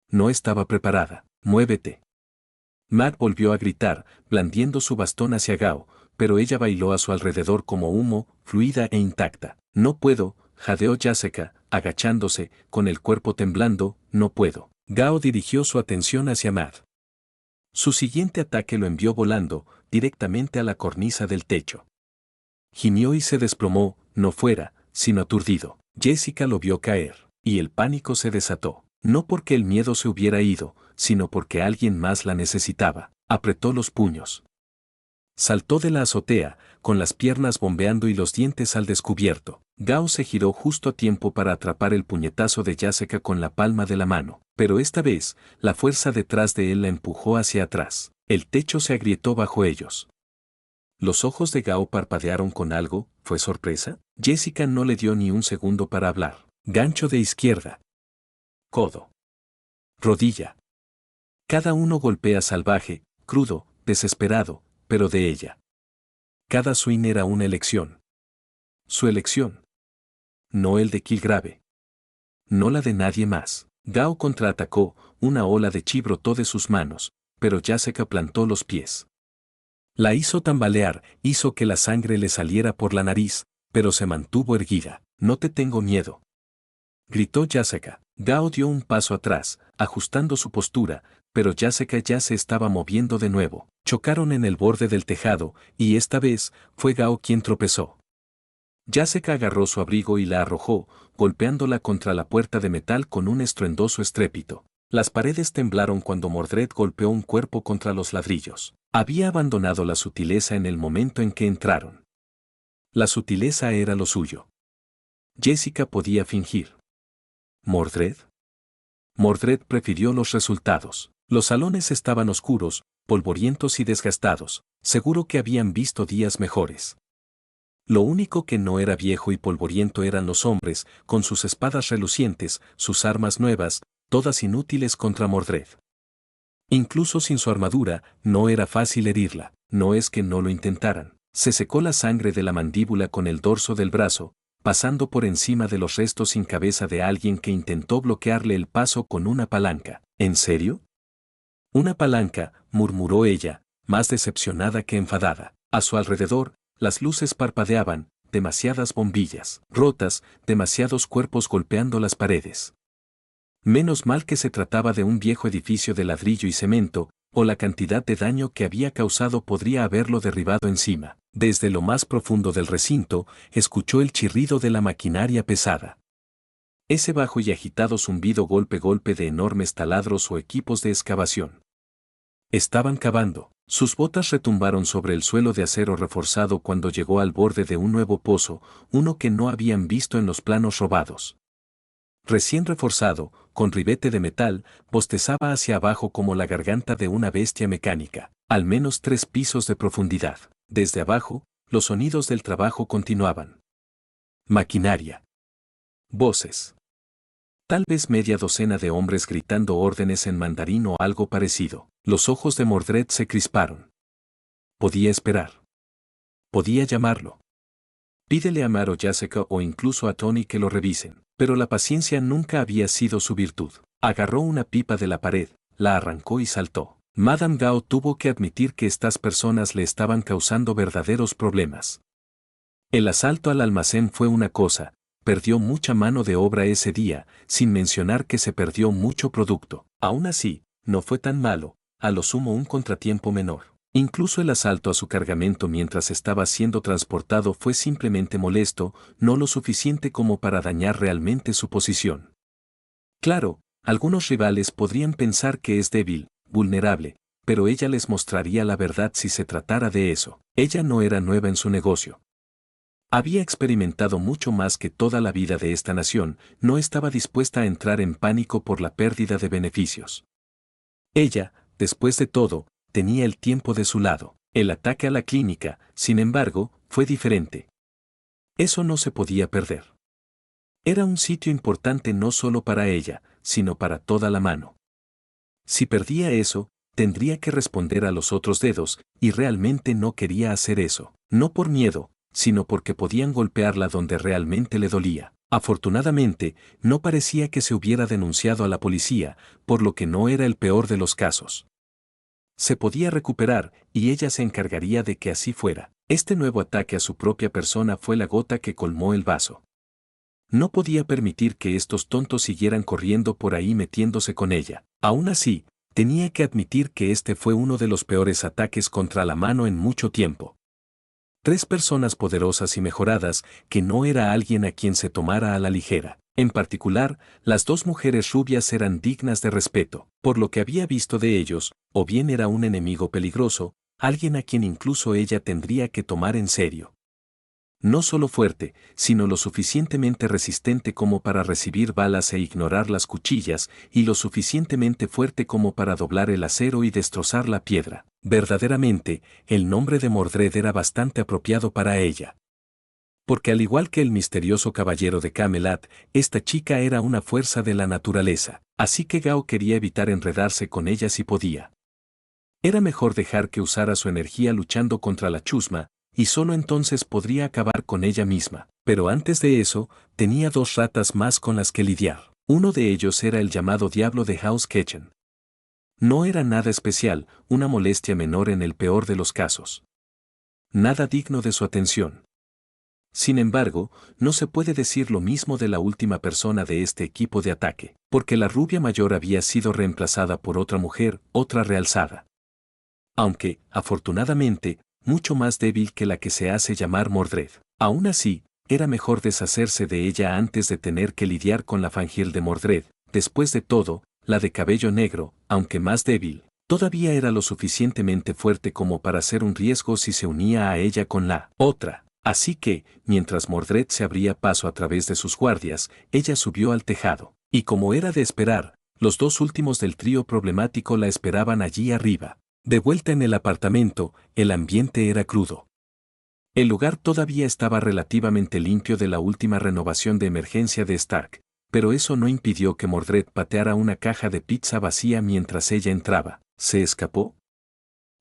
No estaba preparada. Muévete. Matt volvió a gritar, blandiendo su bastón hacia Gao, pero ella bailó a su alrededor como humo, fluida e intacta. No puedo, jadeó Jessica, agachándose, con el cuerpo temblando, no puedo. Gao dirigió su atención hacia Matt. Su siguiente ataque lo envió volando, directamente a la cornisa del techo. Gimió y se desplomó, no fuera, sino aturdido. Jessica lo vio caer, y el pánico se desató. No porque el miedo se hubiera ido, sino porque alguien más la necesitaba. Apretó los puños. Saltó de la azotea, con las piernas bombeando y los dientes al descubierto. Gao se giró justo a tiempo para atrapar el puñetazo de Jessica con la palma de la mano, pero esta vez, la fuerza detrás de él la empujó hacia atrás. El techo se agrietó bajo ellos. Los ojos de Gao parpadearon con algo. ¿Fue sorpresa? Jessica no le dio ni un segundo para hablar. Gancho de izquierda. Codo. Rodilla. Cada uno golpea salvaje, crudo, desesperado, pero de ella. Cada swing era una elección. Su elección. No el de Kilgrave. No la de nadie más. Gao contraatacó, una ola de chi brotó de sus manos, pero Jessica plantó los pies. La hizo tambalear, hizo que la sangre le saliera por la nariz, pero se mantuvo erguida. No te tengo miedo, gritó Jessica. Gao dio un paso atrás, ajustando su postura, pero Jessica ya se estaba moviendo de nuevo. Chocaron en el borde del tejado, y esta vez fue Gao quien tropezó. Jessica agarró su abrigo y la arrojó, golpeándola contra la puerta de metal con un estruendoso estrépito. Las paredes temblaron cuando Mordred golpeó un cuerpo contra los ladrillos. Había abandonado la sutileza en el momento en que entraron. La sutileza era lo suyo. Jessica podía fingir. ¿Mordred? Mordred prefirió los resultados. Los salones estaban oscuros, polvorientos y desgastados. Seguro que habían visto días mejores. Lo único que no era viejo y polvoriento eran los hombres, con sus espadas relucientes, sus armas nuevas, todas inútiles contra Mordred. Incluso sin su armadura, no era fácil herirla. No es que no lo intentaran. Se secó la sangre de la mandíbula con el dorso del brazo, pasando por encima de los restos sin cabeza de alguien que intentó bloquearle el paso con una palanca. ¿En serio? Una palanca, murmuró ella, más decepcionada que enfadada. A su alrededor, las luces parpadeaban, demasiadas bombillas rotas, demasiados cuerpos golpeando las paredes. Menos mal que se trataba de un viejo edificio de ladrillo y cemento, o la cantidad de daño que había causado podría haberlo derribado encima. Desde lo más profundo del recinto, escuchó el chirrido de la maquinaria pesada. Ese bajo y agitado zumbido golpe de enormes taladros o equipos de excavación. Estaban cavando. Sus botas retumbaron sobre el suelo de acero reforzado cuando llegó al borde de un nuevo pozo, uno que no habían visto en los planos robados. Recién reforzado, con ribete de metal, bostezaba hacia abajo como la garganta de una bestia mecánica, al menos 3 pisos de profundidad. Desde abajo, los sonidos del trabajo continuaban. Maquinaria. Voces. Tal vez media docena de hombres gritando órdenes en mandarín o algo parecido. Los ojos de Mordred se crisparon. Podía esperar. Podía llamarlo. Pídele a Mar o Jessica o incluso a Tony que lo revisen. Pero la paciencia nunca había sido su virtud. Agarró una pipa de la pared, la arrancó y saltó. Madame Gao tuvo que admitir que estas personas le estaban causando verdaderos problemas. El asalto al almacén fue una cosa, perdió mucha mano de obra ese día, sin mencionar que se perdió mucho producto. Aún así, no fue tan malo, a lo sumo un contratiempo menor. Incluso el asalto a su cargamento mientras estaba siendo transportado fue simplemente molesto, no lo suficiente como para dañar realmente su posición. Claro, algunos rivales podrían pensar que es débil, vulnerable, pero ella les mostraría la verdad si se tratara de eso. Ella no era nueva en su negocio. Había experimentado mucho más que toda la vida de esta nación, no estaba dispuesta a entrar en pánico por la pérdida de beneficios. Ella, después de todo, tenía el tiempo de su lado. El ataque a la clínica, sin embargo, fue diferente. Eso no se podía perder. Era un sitio importante no solo para ella, sino para toda la mano. Si perdía eso, tendría que responder a los otros dedos, y realmente no quería hacer eso. No por miedo, sino porque podían golpearla donde realmente le dolía. Afortunadamente, no parecía que se hubiera denunciado a la policía, por lo que no era el peor de los casos. Se podía recuperar, y ella se encargaría de que así fuera. Este nuevo ataque a su propia persona fue la gota que colmó el vaso. No podía permitir que estos tontos siguieran corriendo por ahí metiéndose con ella. Aún así, tenía que admitir que este fue uno de los peores ataques contra la mano en mucho tiempo. 3 personas poderosas y mejoradas, que no era alguien a quien se tomara a la ligera. En particular, las 2 mujeres rubias eran dignas de respeto. Por lo que había visto de ellos, o bien era un enemigo peligroso, alguien a quien incluso ella tendría que tomar en serio. No solo fuerte, sino lo suficientemente resistente como para recibir balas e ignorar las cuchillas, y lo suficientemente fuerte como para doblar el acero y destrozar la piedra. Verdaderamente, el nombre de Mordred era bastante apropiado para ella. Porque al igual que el misterioso caballero de Camelot, esta chica era una fuerza de la naturaleza, así que Gao quería evitar enredarse con ella si podía. Era mejor dejar que usara su energía luchando contra la chusma, y solo entonces podría acabar con ella misma. Pero antes de eso, tenía 2 ratas más con las que lidiar. Uno de ellos era el llamado Diablo de House Kitchen. No era nada especial, una molestia menor en el peor de los casos. Nada digno de su atención. Sin embargo, no se puede decir lo mismo de la última persona de este equipo de ataque, porque la rubia mayor había sido reemplazada por otra mujer, otra realzada. Aunque, afortunadamente, mucho más débil que la que se hace llamar Mordred. Aún así, era mejor deshacerse de ella antes de tener que lidiar con la fangirl de Mordred. Después de todo, la de cabello negro, aunque más débil, todavía era lo suficientemente fuerte como para ser un riesgo si se unía a ella con la otra. Así que, mientras Mordred se abría paso a través de sus guardias, ella subió al tejado. Y como era de esperar, los dos últimos del trío problemático la esperaban allí arriba. De vuelta en el apartamento, el ambiente era crudo. El lugar todavía estaba relativamente limpio de la última renovación de emergencia de Stark, pero eso no impidió que Mordred pateara una caja de pizza vacía mientras ella entraba. ¿Se escapó?,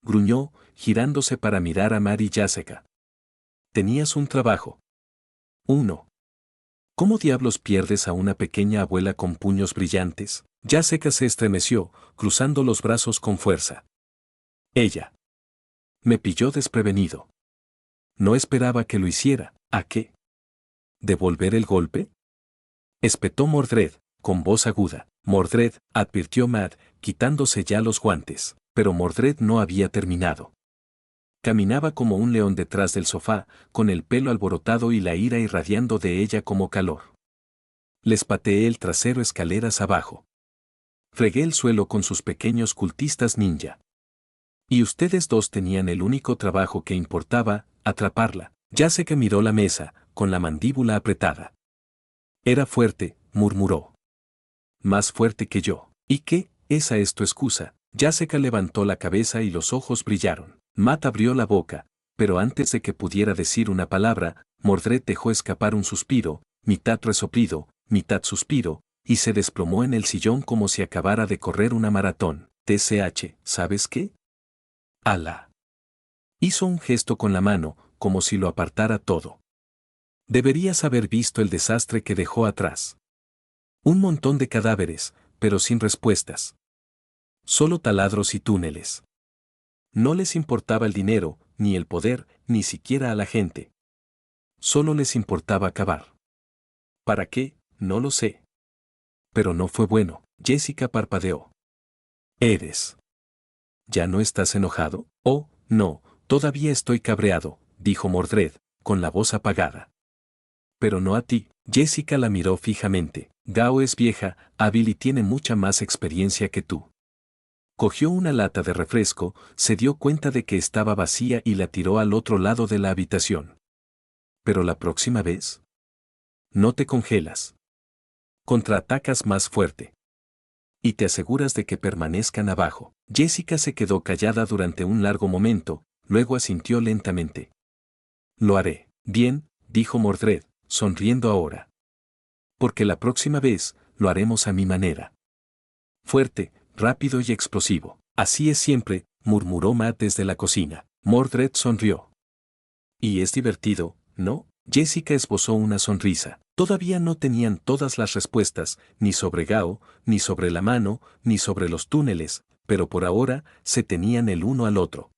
gruñó, girándose para mirar a Mary Jessica. Tenías un trabajo. Uno. ¿Cómo diablos pierdes a una pequeña abuela con puños brillantes? Jessica se estremeció, cruzando los brazos con fuerza. Ella. Me pilló desprevenido. No esperaba que lo hiciera. ¿A qué? ¿Devolver el golpe?, espetó Mordred, con voz aguda. Mordred, advirtió Matt, quitándose ya los guantes. Pero Mordred no había terminado. Caminaba como un león detrás del sofá, con el pelo alborotado y la ira irradiando de ella como calor. Les pateé el trasero escaleras abajo. Fregué el suelo con sus pequeños cultistas ninja. Y ustedes dos tenían el único trabajo que importaba, atraparla. Jessica miró la mesa, con la mandíbula apretada. Era fuerte, murmuró. Más fuerte que yo. ¿Y qué? Esa es tu excusa. Jessica levantó la cabeza y los ojos brillaron. Matt abrió la boca, pero antes de que pudiera decir una palabra, Mordred dejó escapar un suspiro, mitad resoplido, mitad suspiro, y se desplomó en el sillón como si acabara de correr una maratón. TCH, ¿sabes qué? ¡Ala! Hizo un gesto con la mano, como si lo apartara todo. Deberías haber visto el desastre que dejó atrás. Un montón de cadáveres, pero sin respuestas. Solo taladros y túneles. No les importaba el dinero, ni el poder, ni siquiera a la gente. Solo les importaba acabar. ¿Para qué? No lo sé. Pero no fue bueno. Jessica parpadeó. ¿Eres? ¿Ya no estás enojado? Oh, no, todavía estoy cabreado, dijo Mordred, con la voz apagada. Pero no a ti. Jessica la miró fijamente. Gao es vieja, hábil y tiene mucha más experiencia que tú. Cogió una lata de refresco, se dio cuenta de que estaba vacía y la tiró al otro lado de la habitación. Pero la próxima vez, no te congelas. Contraatacas más fuerte. Y te aseguras de que permanezcan abajo. Jessica se quedó callada durante un largo momento, luego asintió lentamente. Lo haré. Bien, dijo Mordred, sonriendo ahora. Porque la próxima vez, lo haremos a mi manera. Fuerte, rápido y explosivo. Así es siempre, murmuró Matt desde la cocina. Mordred sonrió. Y es divertido, ¿no? Jessica esbozó una sonrisa. Todavía no tenían todas las respuestas, ni sobre Gao, ni sobre la mano, ni sobre los túneles, pero por ahora, se tenían el uno al otro.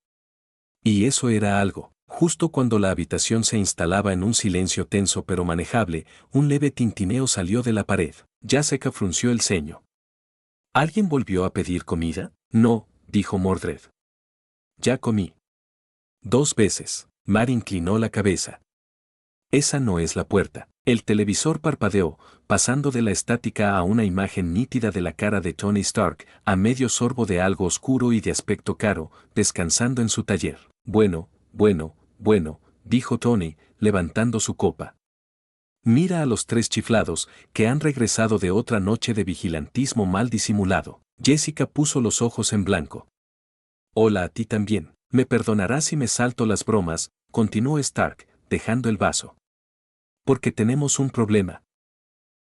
Y eso era algo. Justo cuando la habitación se instalaba en un silencio tenso pero manejable, un leve tintineo salió de la pared. Jessica frunció el ceño. ¿Alguien volvió a pedir comida? No, dijo Mordred. Ya comí. 2 veces. Mar inclinó la cabeza. Esa no es la puerta. El televisor parpadeó, pasando de la estática a una imagen nítida de la cara de Tony Stark, a medio sorbo de algo oscuro y de aspecto caro, descansando en su taller. Bueno, dijo Tony, levantando su copa. Mira a los 3 chiflados, que han regresado de otra noche de vigilantismo mal disimulado. Jessica puso los ojos en blanco. Hola a ti también. Me perdonarás si me salto las bromas, continuó Stark, dejando el vaso. Porque tenemos un problema.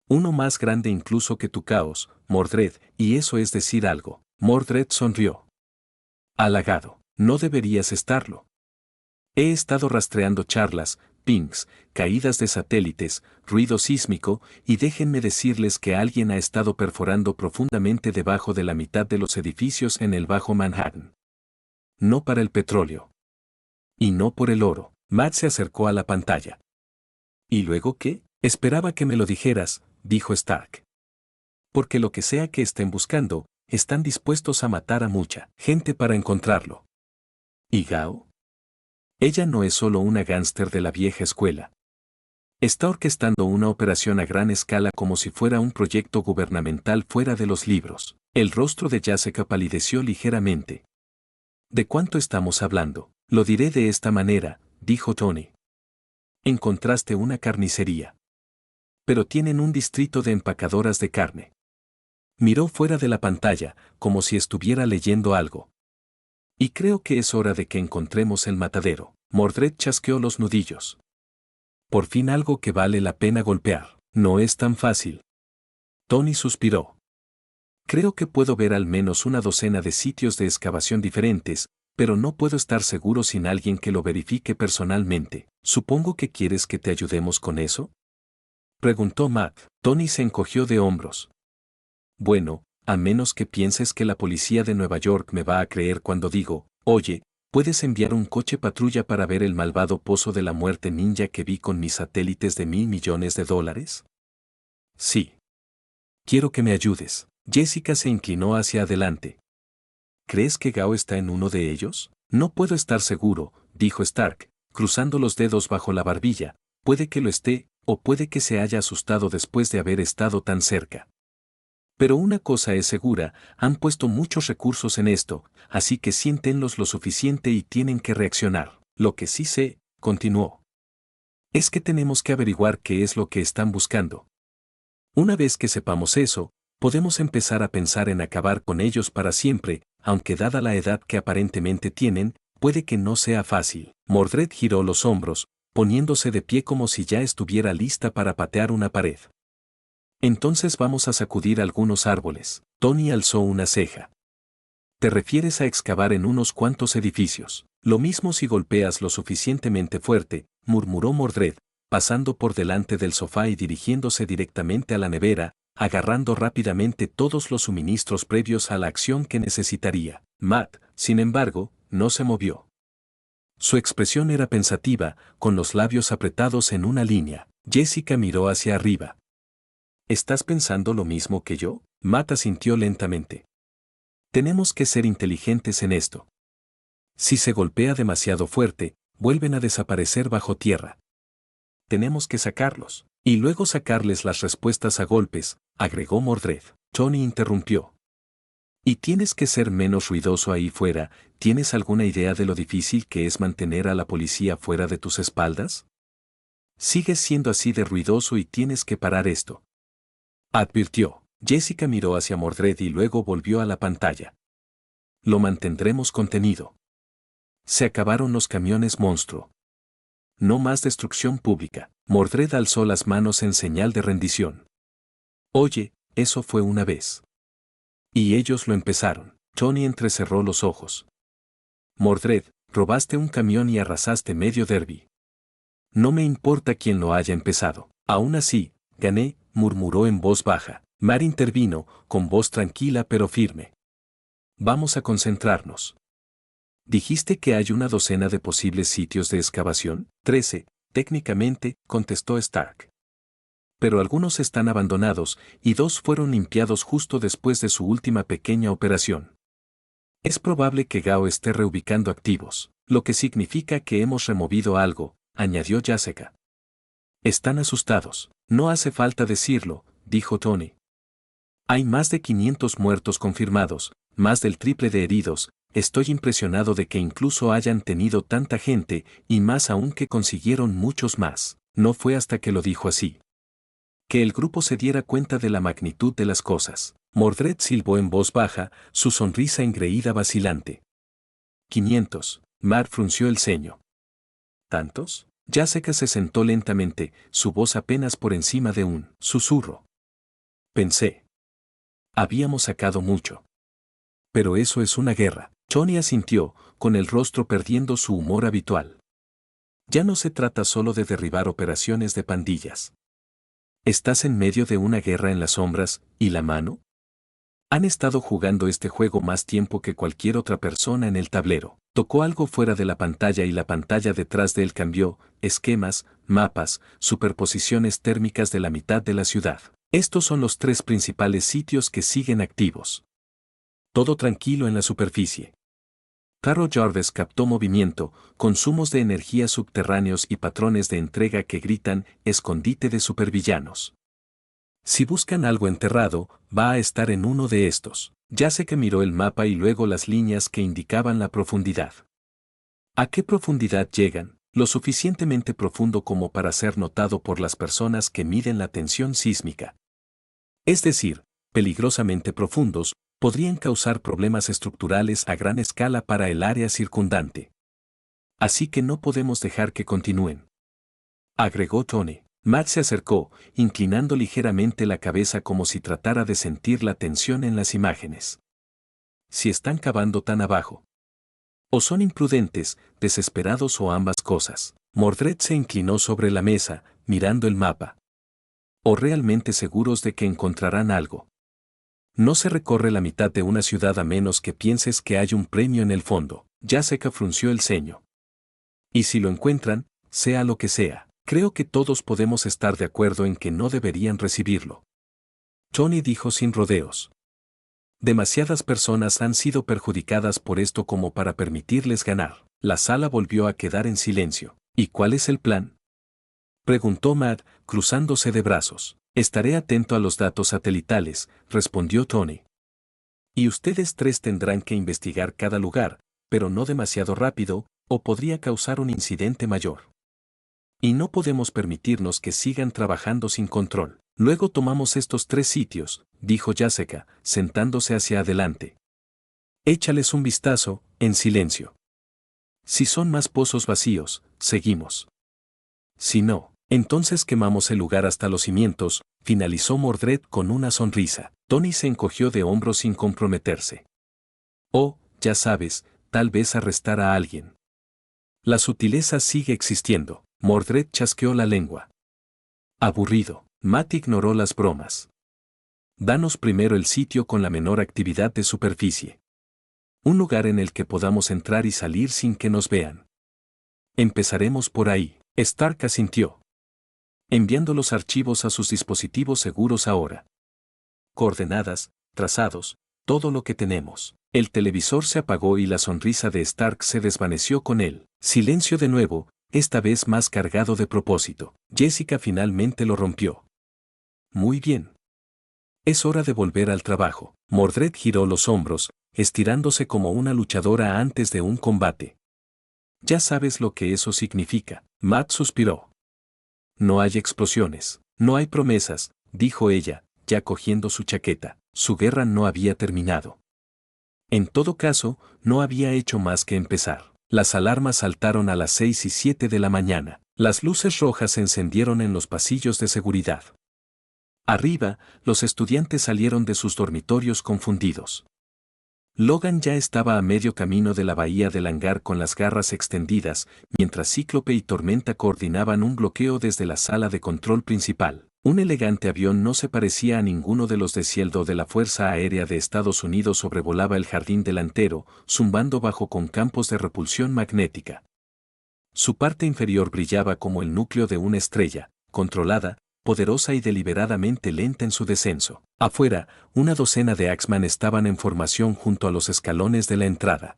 Uno más grande incluso que tu caos, Mordred, y eso es decir algo. Mordred sonrió. Halagado. No deberías estarlo. He estado rastreando charlas, pings, caídas de satélites, ruido sísmico, y déjenme decirles que alguien ha estado perforando profundamente debajo de la mitad de los edificios en el Bajo Manhattan. No para el petróleo. Y no por el oro. Matt se acercó a la pantalla. ¿Y luego qué? Esperaba que me lo dijeras, dijo Stark. Porque lo que sea que estén buscando, están dispuestos a matar a mucha gente para encontrarlo. ¿Y Gao? Ella no es solo una gánster de la vieja escuela. Está orquestando una operación a gran escala como si fuera un proyecto gubernamental fuera de los libros. El rostro de Jessica palideció ligeramente. ¿De cuánto estamos hablando? Lo diré de esta manera, dijo Tony. Encontraste una carnicería. Pero tienen un distrito de empacadoras de carne. Miró fuera de la pantalla, como si estuviera leyendo algo. Y creo que es hora de que encontremos el matadero. Mordred chasqueó los nudillos. Por fin algo que vale la pena golpear. No es tan fácil. Tony suspiró. Creo que puedo ver al menos una docena de sitios de excavación diferentes, pero no puedo estar seguro sin alguien que lo verifique personalmente. ¿Supongo que quieres que te ayudemos con eso?, preguntó Matt. Tony se encogió de hombros. Bueno, a menos que pienses que la policía de Nueva York me va a creer cuando digo, oye, ¿puedes enviar un coche patrulla para ver el malvado pozo de la muerte ninja que vi con mis satélites de $1.000 millones? Sí. Quiero que me ayudes. Jessica se inclinó hacia adelante. ¿Crees que Gao está en uno de ellos? No puedo estar seguro, dijo Stark, cruzando los dedos bajo la barbilla. Puede que lo esté, o puede que se haya asustado después de haber estado tan cerca. Pero una cosa es segura, han puesto muchos recursos en esto, así que siéntenlos lo suficiente y tienen que reaccionar. Lo que sí sé, continuó, es que tenemos que averiguar qué es lo que están buscando. Una vez que sepamos eso, podemos empezar a pensar en acabar con ellos para siempre, aunque dada la edad que aparentemente tienen, puede que no sea fácil. Mordred giró los hombros, poniéndose de pie como si ya estuviera lista para patear una pared. Entonces vamos a sacudir algunos árboles. Tony alzó una ceja. ¿Te refieres a excavar en unos cuantos edificios? Lo mismo si golpeas lo suficientemente fuerte, murmuró Mordred, pasando por delante del sofá y dirigiéndose directamente a la nevera, agarrando rápidamente todos los suministros previos a la acción que necesitaría. Matt, sin embargo, no se movió. Su expresión era pensativa, con los labios apretados en una línea. Jessica miró hacia arriba. ¿Estás pensando lo mismo que yo? Matt asintió lentamente. Tenemos que ser inteligentes en esto. Si se golpea demasiado fuerte, vuelven a desaparecer bajo tierra. Tenemos que sacarlos, y luego sacarles las respuestas a golpes, agregó Mordred. Tony interrumpió. Y tienes que ser menos ruidoso ahí fuera. ¿Tienes alguna idea de lo difícil que es mantener a la policía fuera de tus espaldas? Sigues siendo así de ruidoso y tienes que parar esto, advirtió. Jessica miró hacia Mordred y luego volvió a la pantalla. Lo mantendremos contenido. Se acabaron los camiones monstruo. No más destrucción pública. Mordred alzó las manos en señal de rendición. Oye, eso fue una vez. Y ellos lo empezaron. Tony entrecerró los ojos. Mordred, robaste un camión y arrasaste medio derby. No me importa quién lo haya empezado. Aún así, gané, murmuró en voz baja. Mar intervino, con voz tranquila pero firme. Vamos a concentrarnos. ¿Dijiste que hay una docena de posibles sitios de excavación? 13, técnicamente, contestó Stark. Pero algunos están abandonados, y 2 fueron limpiados justo después de su última pequeña operación. Es probable que Gao esté reubicando activos, lo que significa que hemos removido algo, añadió Jessica. Están asustados. No hace falta decirlo, dijo Tony. Hay más de 500 muertos confirmados, más del triple de heridos. Estoy impresionado de que incluso hayan tenido tanta gente, y más aún que consiguieron muchos más. No fue hasta que lo dijo así que el grupo se diera cuenta de la magnitud de las cosas. Mordred silbó en voz baja, su sonrisa engreída vacilante. 500. Mar frunció el ceño. ¿Tantos? Jessica se sentó lentamente, su voz apenas por encima de un susurro. Pensé. Habíamos sacado mucho. Pero eso es una guerra. Tony asintió, con el rostro perdiendo su humor habitual. Ya no se trata solo de derribar operaciones de pandillas. ¿Estás en medio de una guerra en las sombras, y la mano? Han estado jugando este juego más tiempo que cualquier otra persona en el tablero. Tocó algo fuera de la pantalla y la pantalla detrás de él cambió, esquemas, mapas, superposiciones térmicas de la mitad de la ciudad. Estos son los 3 principales sitios que siguen activos. Todo tranquilo en la superficie. Carol Jarvis captó movimiento, consumos de energía subterráneos y patrones de entrega que gritan, escondite de supervillanos. Si buscan algo enterrado, va a estar en uno de estos. Ya sé que miró el mapa y luego las líneas que indicaban la profundidad. ¿A qué profundidad llegan? Lo suficientemente profundo como para ser notado por las personas que miden la tensión sísmica. Es decir, peligrosamente profundos, podrían causar problemas estructurales a gran escala para el área circundante. Así que no podemos dejar que continúen. Agregó Tony. Matt se acercó, inclinando ligeramente la cabeza como si tratara de sentir la tensión en las imágenes. Si están cavando tan abajo. O son imprudentes, desesperados o ambas cosas. Mordred se inclinó sobre la mesa, mirando el mapa. O realmente seguros de que encontrarán algo. No se recorre la mitad de una ciudad a menos que pienses que hay un premio en el fondo. Jessica frunció el ceño. Y si lo encuentran, sea lo que sea. Creo que todos podemos estar de acuerdo en que no deberían recibirlo. Tony dijo sin rodeos. Demasiadas personas han sido perjudicadas por esto como para permitirles ganar. La sala volvió a quedar en silencio. ¿Y cuál es el plan? Preguntó Matt, cruzándose de brazos. Estaré atento a los datos satelitales, respondió Tony. Y ustedes 3 tendrán que investigar cada lugar, pero no demasiado rápido, o podría causar un incidente mayor. Y no podemos permitirnos que sigan trabajando sin control. Luego tomamos estos 3 sitios, dijo Jessica, sentándose hacia adelante. Échales un vistazo, en silencio. Si son más pozos vacíos, seguimos. Si no, entonces quemamos el lugar hasta los cimientos, finalizó Mordred con una sonrisa. Tony se encogió de hombros sin comprometerse. Oh, ya sabes, tal vez arrestar a alguien. La sutileza sigue existiendo. Mordred chasqueó la lengua. Aburrido. Matt ignoró las bromas. Danos primero el sitio con la menor actividad de superficie. Un lugar en el que podamos entrar y salir sin que nos vean. Empezaremos por ahí. Stark asintió. Enviando los archivos a sus dispositivos seguros ahora. Coordenadas, trazados, todo lo que tenemos. El televisor se apagó y la sonrisa de Stark se desvaneció con él. Silencio de nuevo, esta vez más cargado de propósito. Jessica finalmente lo rompió. Muy bien. Es hora de volver al trabajo. Mordred giró los hombros, estirándose como una luchadora antes de un combate. Ya sabes lo que eso significa. Matt suspiró. No hay explosiones, no hay promesas, dijo ella, ya cogiendo su chaqueta. Su guerra no había terminado. En todo caso, no había hecho más que empezar. Las alarmas saltaron a las 6 y 7 de la mañana. Las luces rojas se encendieron en los pasillos de seguridad. Arriba, los estudiantes salieron de sus dormitorios confundidos. Logan ya estaba a medio camino de la bahía del hangar con las garras extendidas, mientras Cíclope y Tormenta coordinaban un bloqueo desde la sala de control principal. Un elegante avión no se parecía a ninguno de los de Cieldo de la Fuerza Aérea de Estados Unidos sobrevolaba el jardín delantero, zumbando bajo con campos de repulsión magnética. Su parte inferior brillaba como el núcleo de una estrella, controlada, poderosa y deliberadamente lenta en su descenso. Afuera, una docena de Axeman estaban en formación junto a los escalones de la entrada.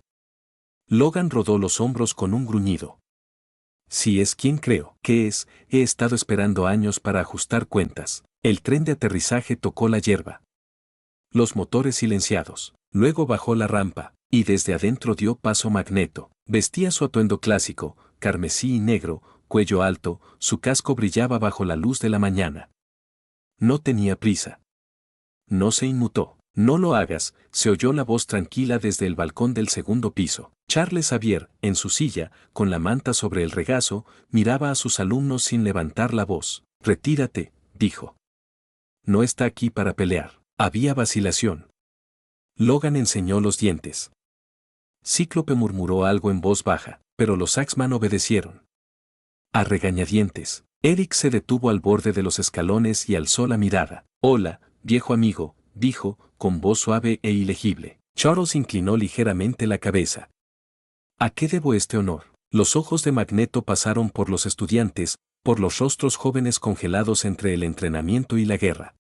Logan rodó los hombros con un gruñido. Si es quien creo que es, he estado esperando años para ajustar cuentas. El tren de aterrizaje tocó la hierba. Los motores silenciados. Luego bajó la rampa, y desde adentro dio paso Magneto. Vestía su atuendo clásico, carmesí y negro, cuello alto, su casco brillaba bajo la luz de la mañana. No tenía prisa. No se inmutó. No lo hagas, se oyó la voz tranquila desde el balcón del segundo piso. Charles Xavier, en su silla, con la manta sobre el regazo, miraba a sus alumnos sin levantar la voz. Retírate, dijo. No está aquí para pelear. Había vacilación. Logan enseñó los dientes. Cíclope murmuró algo en voz baja, pero los Axeman obedecieron. A regañadientes, Eric se detuvo al borde de los escalones y alzó la mirada. Hola, viejo amigo, dijo, con voz suave e ilegible. Charles inclinó ligeramente la cabeza. ¿A qué debo este honor? Los ojos de Magneto pasaron por los estudiantes, por los rostros jóvenes congelados entre el entrenamiento y la guerra.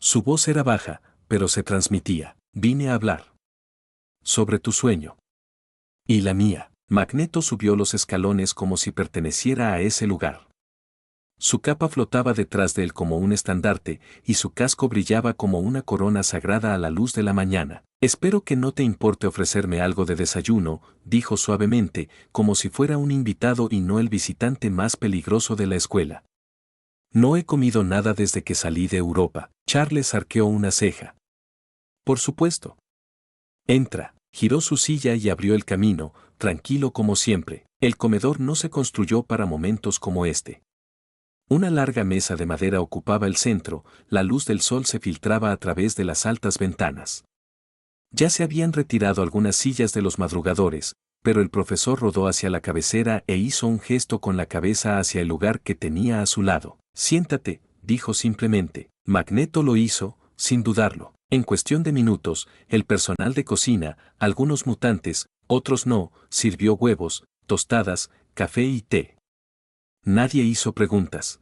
Su voz era baja, pero se transmitía. Vine a hablar sobre tu sueño. Y la mía. Magneto subió los escalones como si perteneciera a ese lugar. Su capa flotaba detrás de él como un estandarte, y su casco brillaba como una corona sagrada a la luz de la mañana. Espero que no te importe ofrecerme algo de desayuno, dijo suavemente, como si fuera un invitado y no el visitante más peligroso de la escuela. No he comido nada desde que salí de Europa. Charles arqueó una ceja. Por supuesto. Entra. Giró su silla y abrió el camino, tranquilo como siempre. El comedor no se construyó para momentos como este. Una larga mesa de madera ocupaba el centro, la luz del sol se filtraba a través de las altas ventanas. Ya se habían retirado algunas sillas de los madrugadores, pero el profesor rodó hacia la cabecera e hizo un gesto con la cabeza hacia el lugar que tenía a su lado. Siéntate, dijo simplemente. Magneto lo hizo, sin dudarlo. En cuestión de minutos, el personal de cocina, algunos mutantes, otros no, sirvió huevos, tostadas, café y té. Nadie hizo preguntas.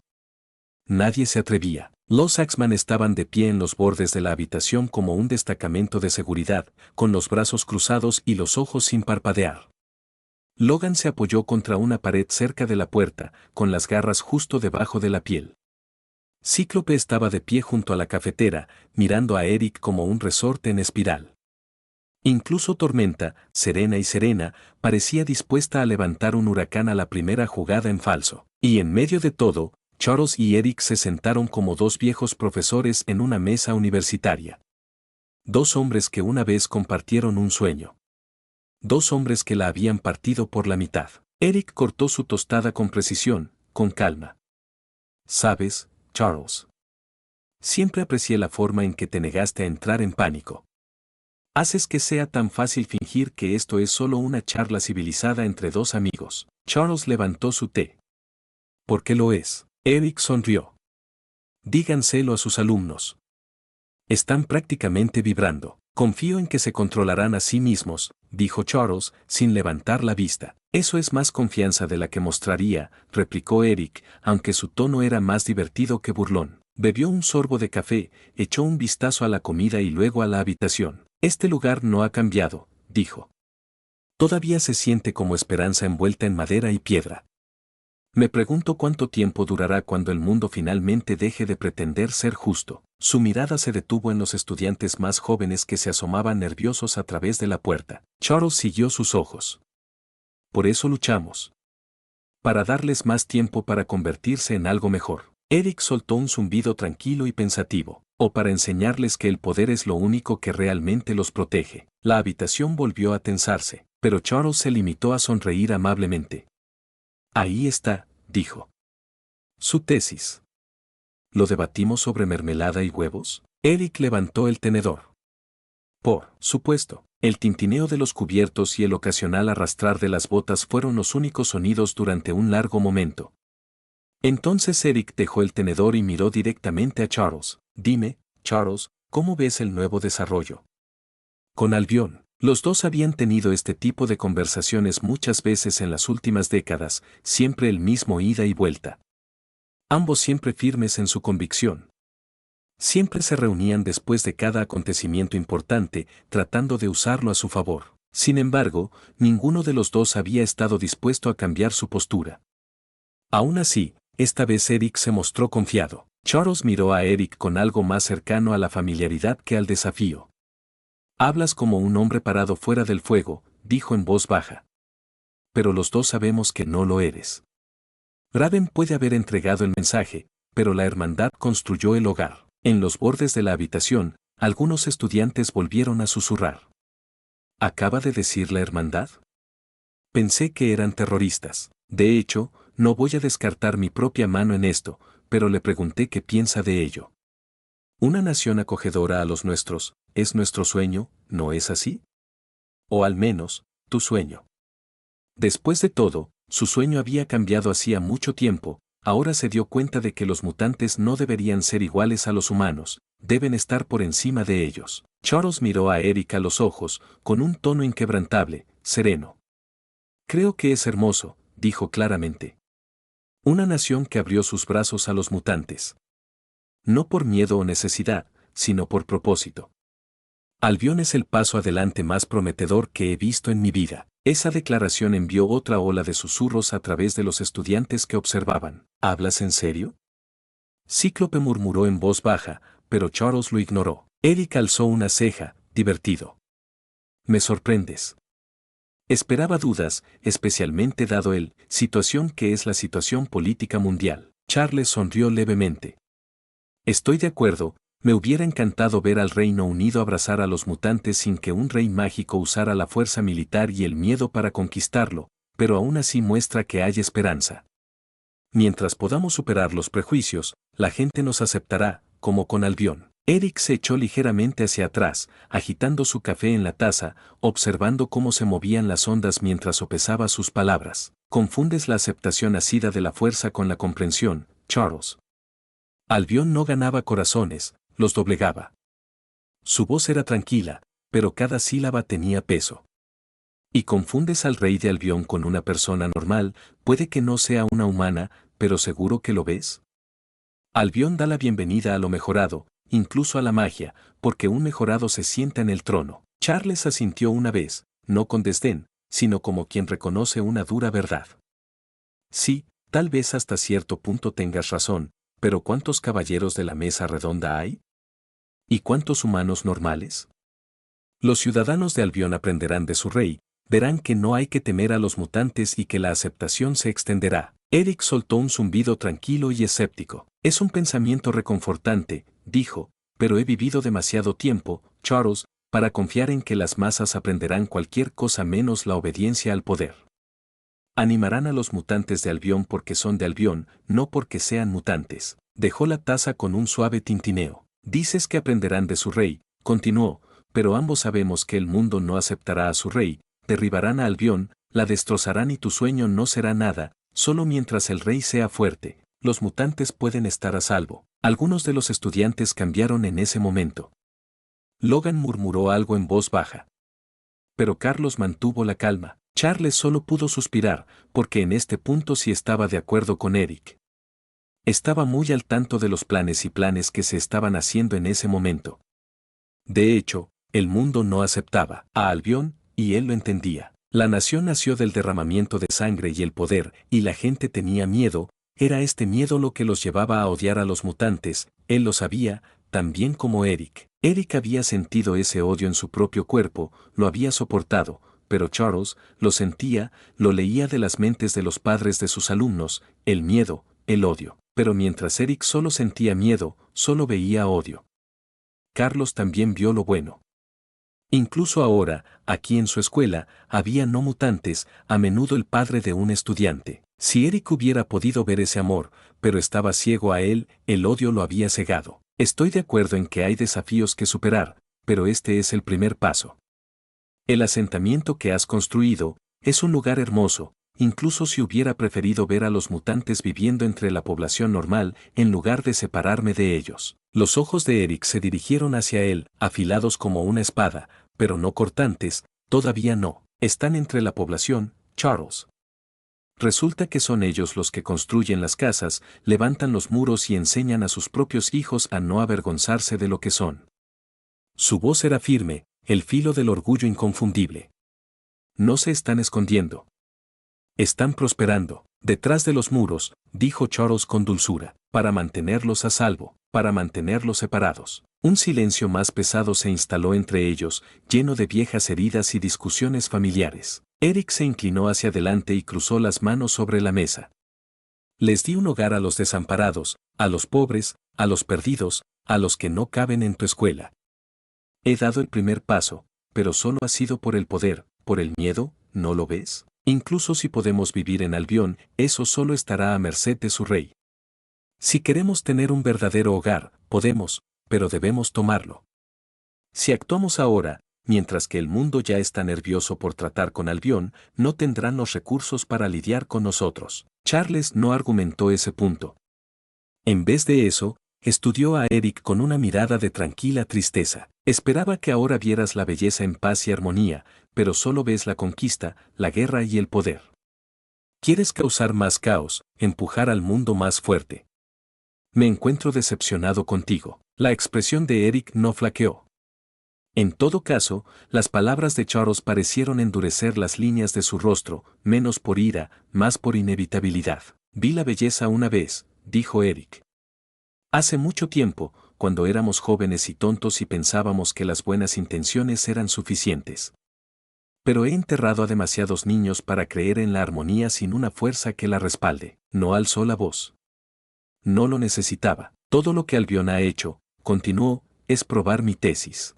Nadie se atrevía. Los Axman estaban de pie en los bordes de la habitación como un destacamento de seguridad, con los brazos cruzados y los ojos sin parpadear. Logan se apoyó contra una pared cerca de la puerta, con las garras justo debajo de la piel. Cíclope estaba de pie junto a la cafetera, mirando a Eric como un resorte en espiral. Incluso Tormenta, serena y serena, parecía dispuesta a levantar un huracán a la primera jugada en falso. Y en medio de todo, Charles y Eric se sentaron como dos viejos profesores en una mesa universitaria. Dos hombres que una vez compartieron un sueño. Dos hombres que la habían partido por la mitad. Eric cortó su tostada con precisión, con calma. ¿Sabes, Charles? Siempre aprecié la forma en que te negaste a entrar en pánico. Haces que sea tan fácil fingir que esto es solo una charla civilizada entre dos amigos. Charles levantó su té. ¿Por qué lo es? Eric sonrió. Díganselo a sus alumnos. Están prácticamente vibrando. Confío en que se controlarán a sí mismos, dijo Charles, sin levantar la vista. Eso es más confianza de la que mostraría, replicó Eric, aunque su tono era más divertido que burlón. Bebió un sorbo de café, echó un vistazo a la comida y luego a la habitación. Este lugar no ha cambiado, dijo. Todavía se siente como esperanza envuelta en madera y piedra. Me pregunto cuánto tiempo durará cuando el mundo finalmente deje de pretender ser justo. Su mirada se detuvo en los estudiantes más jóvenes que se asomaban nerviosos a través de la puerta. Charles siguió sus ojos. Por eso luchamos. Para darles más tiempo para convertirse en algo mejor. Eric soltó un zumbido tranquilo y pensativo. O para enseñarles que el poder es lo único que realmente los protege. La habitación volvió a tensarse, pero Charles se limitó a sonreír amablemente. Ahí está, dijo. Su tesis. ¿Lo debatimos sobre mermelada y huevos? Eric levantó el tenedor. Por supuesto, el tintineo de los cubiertos y el ocasional arrastrar de las botas fueron los únicos sonidos durante un largo momento. Entonces Eric dejó el tenedor y miró directamente a Charles. Dime, Charles, ¿cómo ves el nuevo desarrollo? Con Albion. Los dos habían tenido este tipo de conversaciones muchas veces en las últimas décadas, siempre el mismo ida y vuelta. Ambos siempre firmes en su convicción. Siempre se reunían después de cada acontecimiento importante, tratando de usarlo a su favor. Sin embargo, ninguno de los dos había estado dispuesto a cambiar su postura. Aún así, esta vez Eric se mostró confiado. Charles miró a Eric con algo más cercano a la familiaridad que al desafío. Hablas como un hombre parado fuera del fuego, dijo en voz baja. Pero los dos sabemos que no lo eres. Raven puede haber entregado el mensaje, pero la hermandad construyó el hogar. En los bordes de la habitación, algunos estudiantes volvieron a susurrar. ¿Acaba de decir la hermandad? Pensé que eran terroristas. De hecho, no voy a descartar mi propia mano en esto, pero le pregunté qué piensa de ello. Una nación acogedora a los nuestros, es nuestro sueño, ¿no es así? O al menos, tu sueño. Después de todo, su sueño había cambiado hacía mucho tiempo, ahora se dio cuenta de que los mutantes no deberían ser iguales a los humanos, deben estar por encima de ellos. Charles miró a Eric a los ojos, con un tono inquebrantable, sereno. Creo que es hermoso, dijo claramente. Una nación que abrió sus brazos a los mutantes. No por miedo o necesidad, sino por propósito. Albion es el paso adelante más prometedor que he visto en mi vida. Esa declaración envió otra ola de susurros a través de los estudiantes que observaban. ¿Hablas en serio? Cíclope murmuró en voz baja, pero Charles lo ignoró. Eric alzó una ceja, divertido. Me sorprendes. Esperaba dudas, especialmente dado el situación que es la situación política mundial. Charles sonrió levemente. Estoy de acuerdo, me hubiera encantado ver al Reino Unido abrazar a los mutantes sin que un rey mágico usara la fuerza militar y el miedo para conquistarlo, pero aún así muestra que hay esperanza. Mientras podamos superar los prejuicios, la gente nos aceptará, como con Albion. Eric se echó ligeramente hacia atrás, agitando su café en la taza, observando cómo se movían las ondas mientras sopesaba sus palabras. Confundes la aceptación asida de la fuerza con la comprensión, Charles. Albion no ganaba corazones, los doblegaba. Su voz era tranquila, pero cada sílaba tenía peso. Y confundes al rey de Albion con una persona normal, puede que no sea una humana, pero seguro que lo ves. Albion da la bienvenida a lo mejorado, incluso a la magia, porque un mejorado se sienta en el trono. Charles asintió una vez, no con desdén, sino como quien reconoce una dura verdad. Sí, tal vez hasta cierto punto tengas razón, pero ¿cuántos caballeros de la mesa redonda hay? ¿Y cuántos humanos normales? Los ciudadanos de Albion aprenderán de su rey, verán que no hay que temer a los mutantes y que la aceptación se extenderá. Eric soltó un zumbido tranquilo y escéptico. Es un pensamiento reconfortante, dijo, pero he vivido demasiado tiempo, Charles, para confiar en que las masas aprenderán cualquier cosa menos la obediencia al poder. Animarán a los mutantes de Albion porque son de Albion, no porque sean mutantes. Dejó la taza con un suave tintineo. Dices que aprenderán de su rey, continuó, pero ambos sabemos que el mundo no aceptará a su rey, derribarán a Albion, la destrozarán y tu sueño no será nada, solo mientras el rey sea fuerte, los mutantes pueden estar a salvo. Algunos de los estudiantes cambiaron en ese momento. Logan murmuró algo en voz baja. Pero Carlos mantuvo la calma. Charles solo pudo suspirar, porque en este punto sí estaba de acuerdo con Eric. Estaba muy al tanto de los planes que se estaban haciendo en ese momento. De hecho, el mundo no aceptaba a Albion, y él lo entendía. La nación nació del derramamiento de sangre y el poder, y la gente tenía miedo, era este miedo lo que los llevaba a odiar a los mutantes, él lo sabía, tan bien como Eric. Eric había sentido ese odio en su propio cuerpo, lo había soportado, pero Charles lo sentía, lo leía de las mentes de los padres de sus alumnos, el miedo, el odio. Pero mientras Eric solo sentía miedo, solo veía odio. Carlos también vio lo bueno. Incluso ahora, aquí en su escuela, había no mutantes, a menudo el padre de un estudiante. Si Eric hubiera podido ver ese amor, pero estaba ciego a él, el odio lo había cegado. Estoy de acuerdo en que hay desafíos que superar, pero este es el primer paso. El asentamiento que has construido es un lugar hermoso, incluso si hubiera preferido ver a los mutantes viviendo entre la población normal en lugar de separarme de ellos. Los ojos de Eric se dirigieron hacia él, afilados como una espada, pero no cortantes, todavía no. Están entre la población, Charles. Resulta que son ellos los que construyen las casas, levantan los muros y enseñan a sus propios hijos a no avergonzarse de lo que son. Su voz era firme, el filo del orgullo inconfundible. No se están escondiendo. Están prosperando. Detrás de los muros, dijo Charles con dulzura, para mantenerlos a salvo, para mantenerlos separados. Un silencio más pesado se instaló entre ellos, lleno de viejas heridas y discusiones familiares. Eric se inclinó hacia adelante y cruzó las manos sobre la mesa. Les di un hogar a los desamparados, a los pobres, a los perdidos, a los que no caben en tu escuela. He dado el primer paso, pero solo ha sido por el poder, por el miedo, ¿no lo ves? Incluso si podemos vivir en Albion, eso solo estará a merced de su rey. Si queremos tener un verdadero hogar, podemos, pero debemos tomarlo. Si actuamos ahora, mientras que el mundo ya está nervioso por tratar con Albion, no tendrán los recursos para lidiar con nosotros. Charles no argumentó ese punto. En vez de eso, estudió a Eric con una mirada de tranquila tristeza. Esperaba que ahora vieras la belleza en paz y armonía, pero solo ves la conquista, la guerra y el poder. Quieres causar más caos, empujar al mundo más fuerte. Me encuentro decepcionado contigo. La expresión de Eric no flaqueó. En todo caso, las palabras de Charles parecieron endurecer las líneas de su rostro, menos por ira, más por inevitabilidad. Vi la belleza una vez, dijo Eric. Hace mucho tiempo, cuando éramos jóvenes y tontos y pensábamos que las buenas intenciones eran suficientes. Pero he enterrado a demasiados niños para creer en la armonía sin una fuerza que la respalde. No alzó la voz. No lo necesitaba. Todo lo que Albion ha hecho, continuó, es probar mi tesis.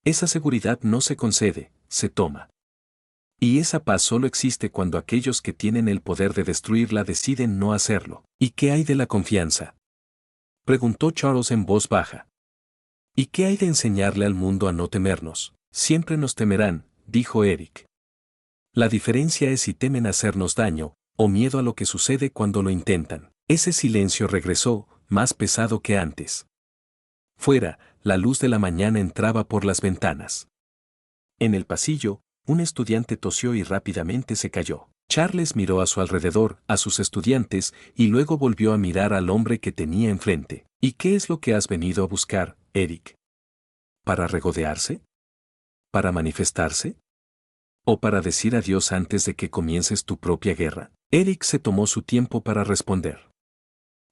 Esa seguridad no se concede, se toma. Y esa paz solo existe cuando aquellos que tienen el poder de destruirla deciden no hacerlo. ¿Y qué hay de la confianza?, preguntó Charles en voz baja. ¿Y qué hay de enseñarle al mundo a no temernos? Siempre nos temerán, dijo Eric. La diferencia es si temen hacernos daño, o miedo a lo que sucede cuando lo intentan. Ese silencio regresó, más pesado que antes. Fuera, la luz de la mañana entraba por las ventanas. En el pasillo, un estudiante tosió y rápidamente se cayó. Charles miró a su alrededor, a sus estudiantes, y luego volvió a mirar al hombre que tenía enfrente. ¿Y qué es lo que has venido a buscar, Eric? ¿Para regodearse? ¿Para manifestarse? ¿O para decir adiós antes de que comiences tu propia guerra? Eric se tomó su tiempo para responder.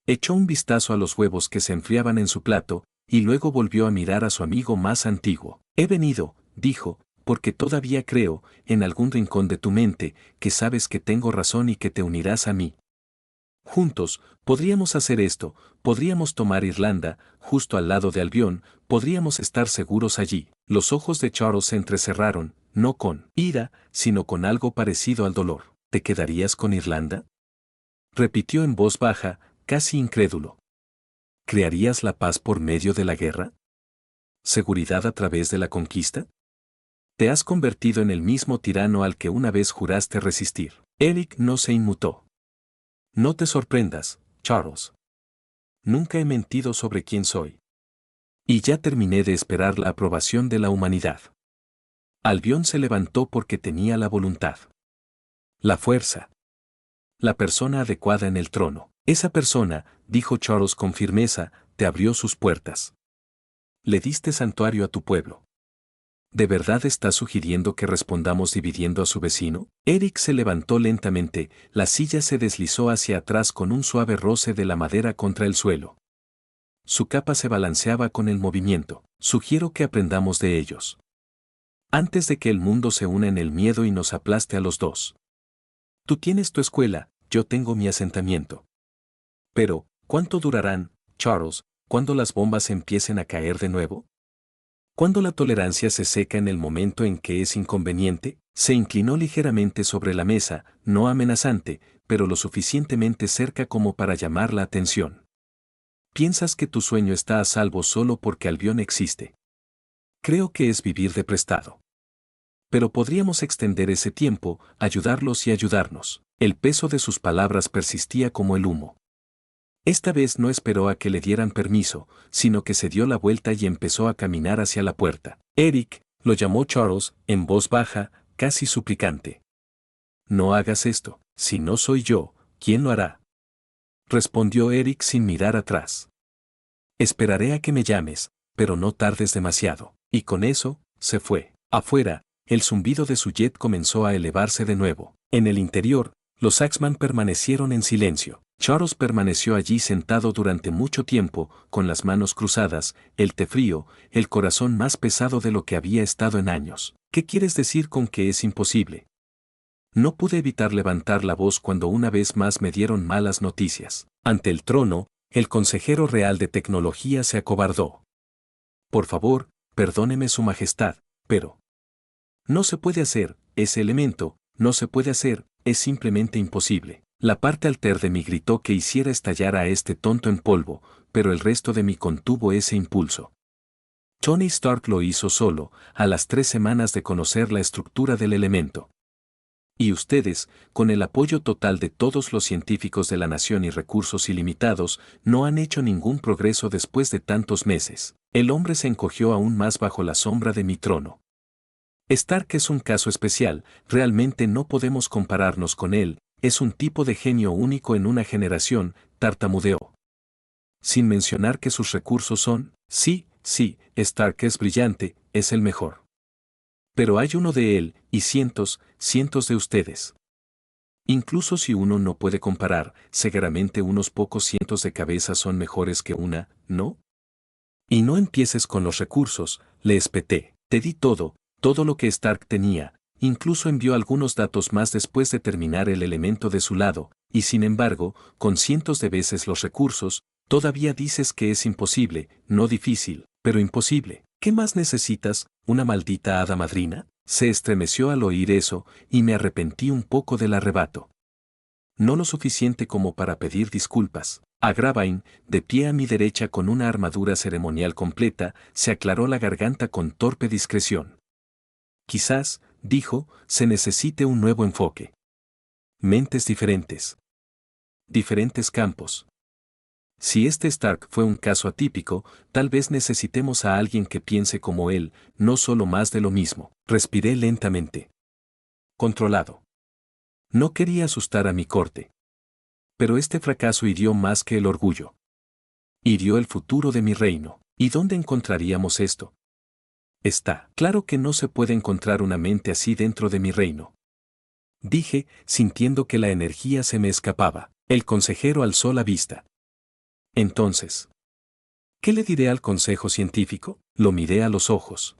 Echó un vistazo a los huevos que se enfriaban en su plato, y luego volvió a mirar a su amigo más antiguo. He venido, dijo, porque todavía creo, en algún rincón de tu mente, que sabes que tengo razón y que te unirás a mí. Juntos, podríamos hacer esto, podríamos tomar Irlanda, justo al lado de Albion, podríamos estar seguros allí. Los ojos de Charles se entrecerraron, no con ira, sino con algo parecido al dolor. ¿Te quedarías con Irlanda?, repitió en voz baja, casi incrédulo. ¿Crearías la paz por medio de la guerra? ¿Seguridad a través de la conquista? Te has convertido en el mismo tirano al que una vez juraste resistir. Eric no se inmutó. No te sorprendas, Charles. Nunca he mentido sobre quién soy. Y ya terminé de esperar la aprobación de la humanidad. Albion se levantó porque tenía la voluntad. La fuerza. La persona adecuada en el trono. Esa persona, dijo Charles con firmeza, te abrió sus puertas. Le diste santuario a tu pueblo. ¿De verdad estás sugiriendo que respondamos dividiendo a su vecino? Eric se levantó lentamente, la silla se deslizó hacia atrás con un suave roce de la madera contra el suelo. Su capa se balanceaba con el movimiento. Sugiero que aprendamos de ellos. Antes de que el mundo se una en el miedo y nos aplaste a los dos. Tú tienes tu escuela, yo tengo mi asentamiento. Pero, ¿cuánto durarán, Charles, cuando las bombas empiecen a caer de nuevo? Cuando la tolerancia se seca en el momento en que es inconveniente, se inclinó ligeramente sobre la mesa, no amenazante, pero lo suficientemente cerca como para llamar la atención. Piensas que tu sueño está a salvo solo porque Albion existe. Creo que es vivir de prestado. Pero podríamos extender ese tiempo, ayudarlos y ayudarnos. El peso de sus palabras persistía como el humo. Esta vez no esperó a que le dieran permiso, sino que se dio la vuelta y empezó a caminar hacia la puerta. Eric, lo llamó Charles, en voz baja, casi suplicante. No hagas esto, si no soy yo, ¿quién lo hará?, respondió Eric sin mirar atrás. Esperaré a que me llames, pero no tardes demasiado. Y con eso, se fue. Afuera, el zumbido de su jet comenzó a elevarse de nuevo. En el interior, los Axman permanecieron en silencio. Charles permaneció allí sentado durante mucho tiempo, con las manos cruzadas, el té frío, el corazón más pesado de lo que había estado en años. ¿Qué quieres decir con que es imposible? No pude evitar levantar la voz cuando una vez más me dieron malas noticias. Ante el trono, el consejero real de tecnología se acobardó. Por favor, perdóneme su majestad, pero... no se puede hacer, ese elemento, no se puede hacer, es simplemente imposible. La parte alter de mí gritó que hiciera estallar a este tonto en polvo, pero el resto de mí contuvo ese impulso. Tony Stark lo hizo solo, a las 3 semanas de conocer la estructura del elemento. Y ustedes, con el apoyo total de todos los científicos de la nación y recursos ilimitados, no han hecho ningún progreso después de tantos meses. El hombre se encogió aún más bajo la sombra de mi trono. Stark es un caso especial, realmente no podemos compararnos con él, es un tipo de genio único en una generación, tartamudeó. Sin mencionar que sus recursos son, sí, Stark es brillante, es el mejor. Pero hay uno de él, y cientos, cientos de ustedes. Incluso si uno no puede comparar, seguramente unos pocos cientos de cabezas son mejores que una, ¿no? Y no empieces con los recursos, le espeté, te di todo lo que Stark tenía, incluso envió algunos datos más después de terminar el elemento de su lado, y sin embargo, con cientos de veces los recursos, todavía dices que es imposible, no difícil, pero imposible. ¿Qué más necesitas, una maldita hada madrina? Se estremeció al oír eso, y me arrepentí un poco del arrebato. No lo suficiente como para pedir disculpas. Agravain, de pie a mi derecha con una armadura ceremonial completa, se aclaró la garganta con torpe discreción. Quizás, dijo, se necesite un nuevo enfoque. Mentes diferentes. Diferentes campos. Si este Stark fue un caso atípico, tal vez necesitemos a alguien que piense como él, no solo más de lo mismo. Respiré lentamente. Controlado. No quería asustar a mi corte. Pero este fracaso hirió más que el orgullo. Hirió el futuro de mi reino. ¿Y dónde encontraríamos esto? Está claro que no se puede encontrar una mente así dentro de mi reino. Dije, sintiendo que la energía se me escapaba. El consejero alzó la vista. Entonces, ¿qué le diré al consejo científico? Lo miré a los ojos.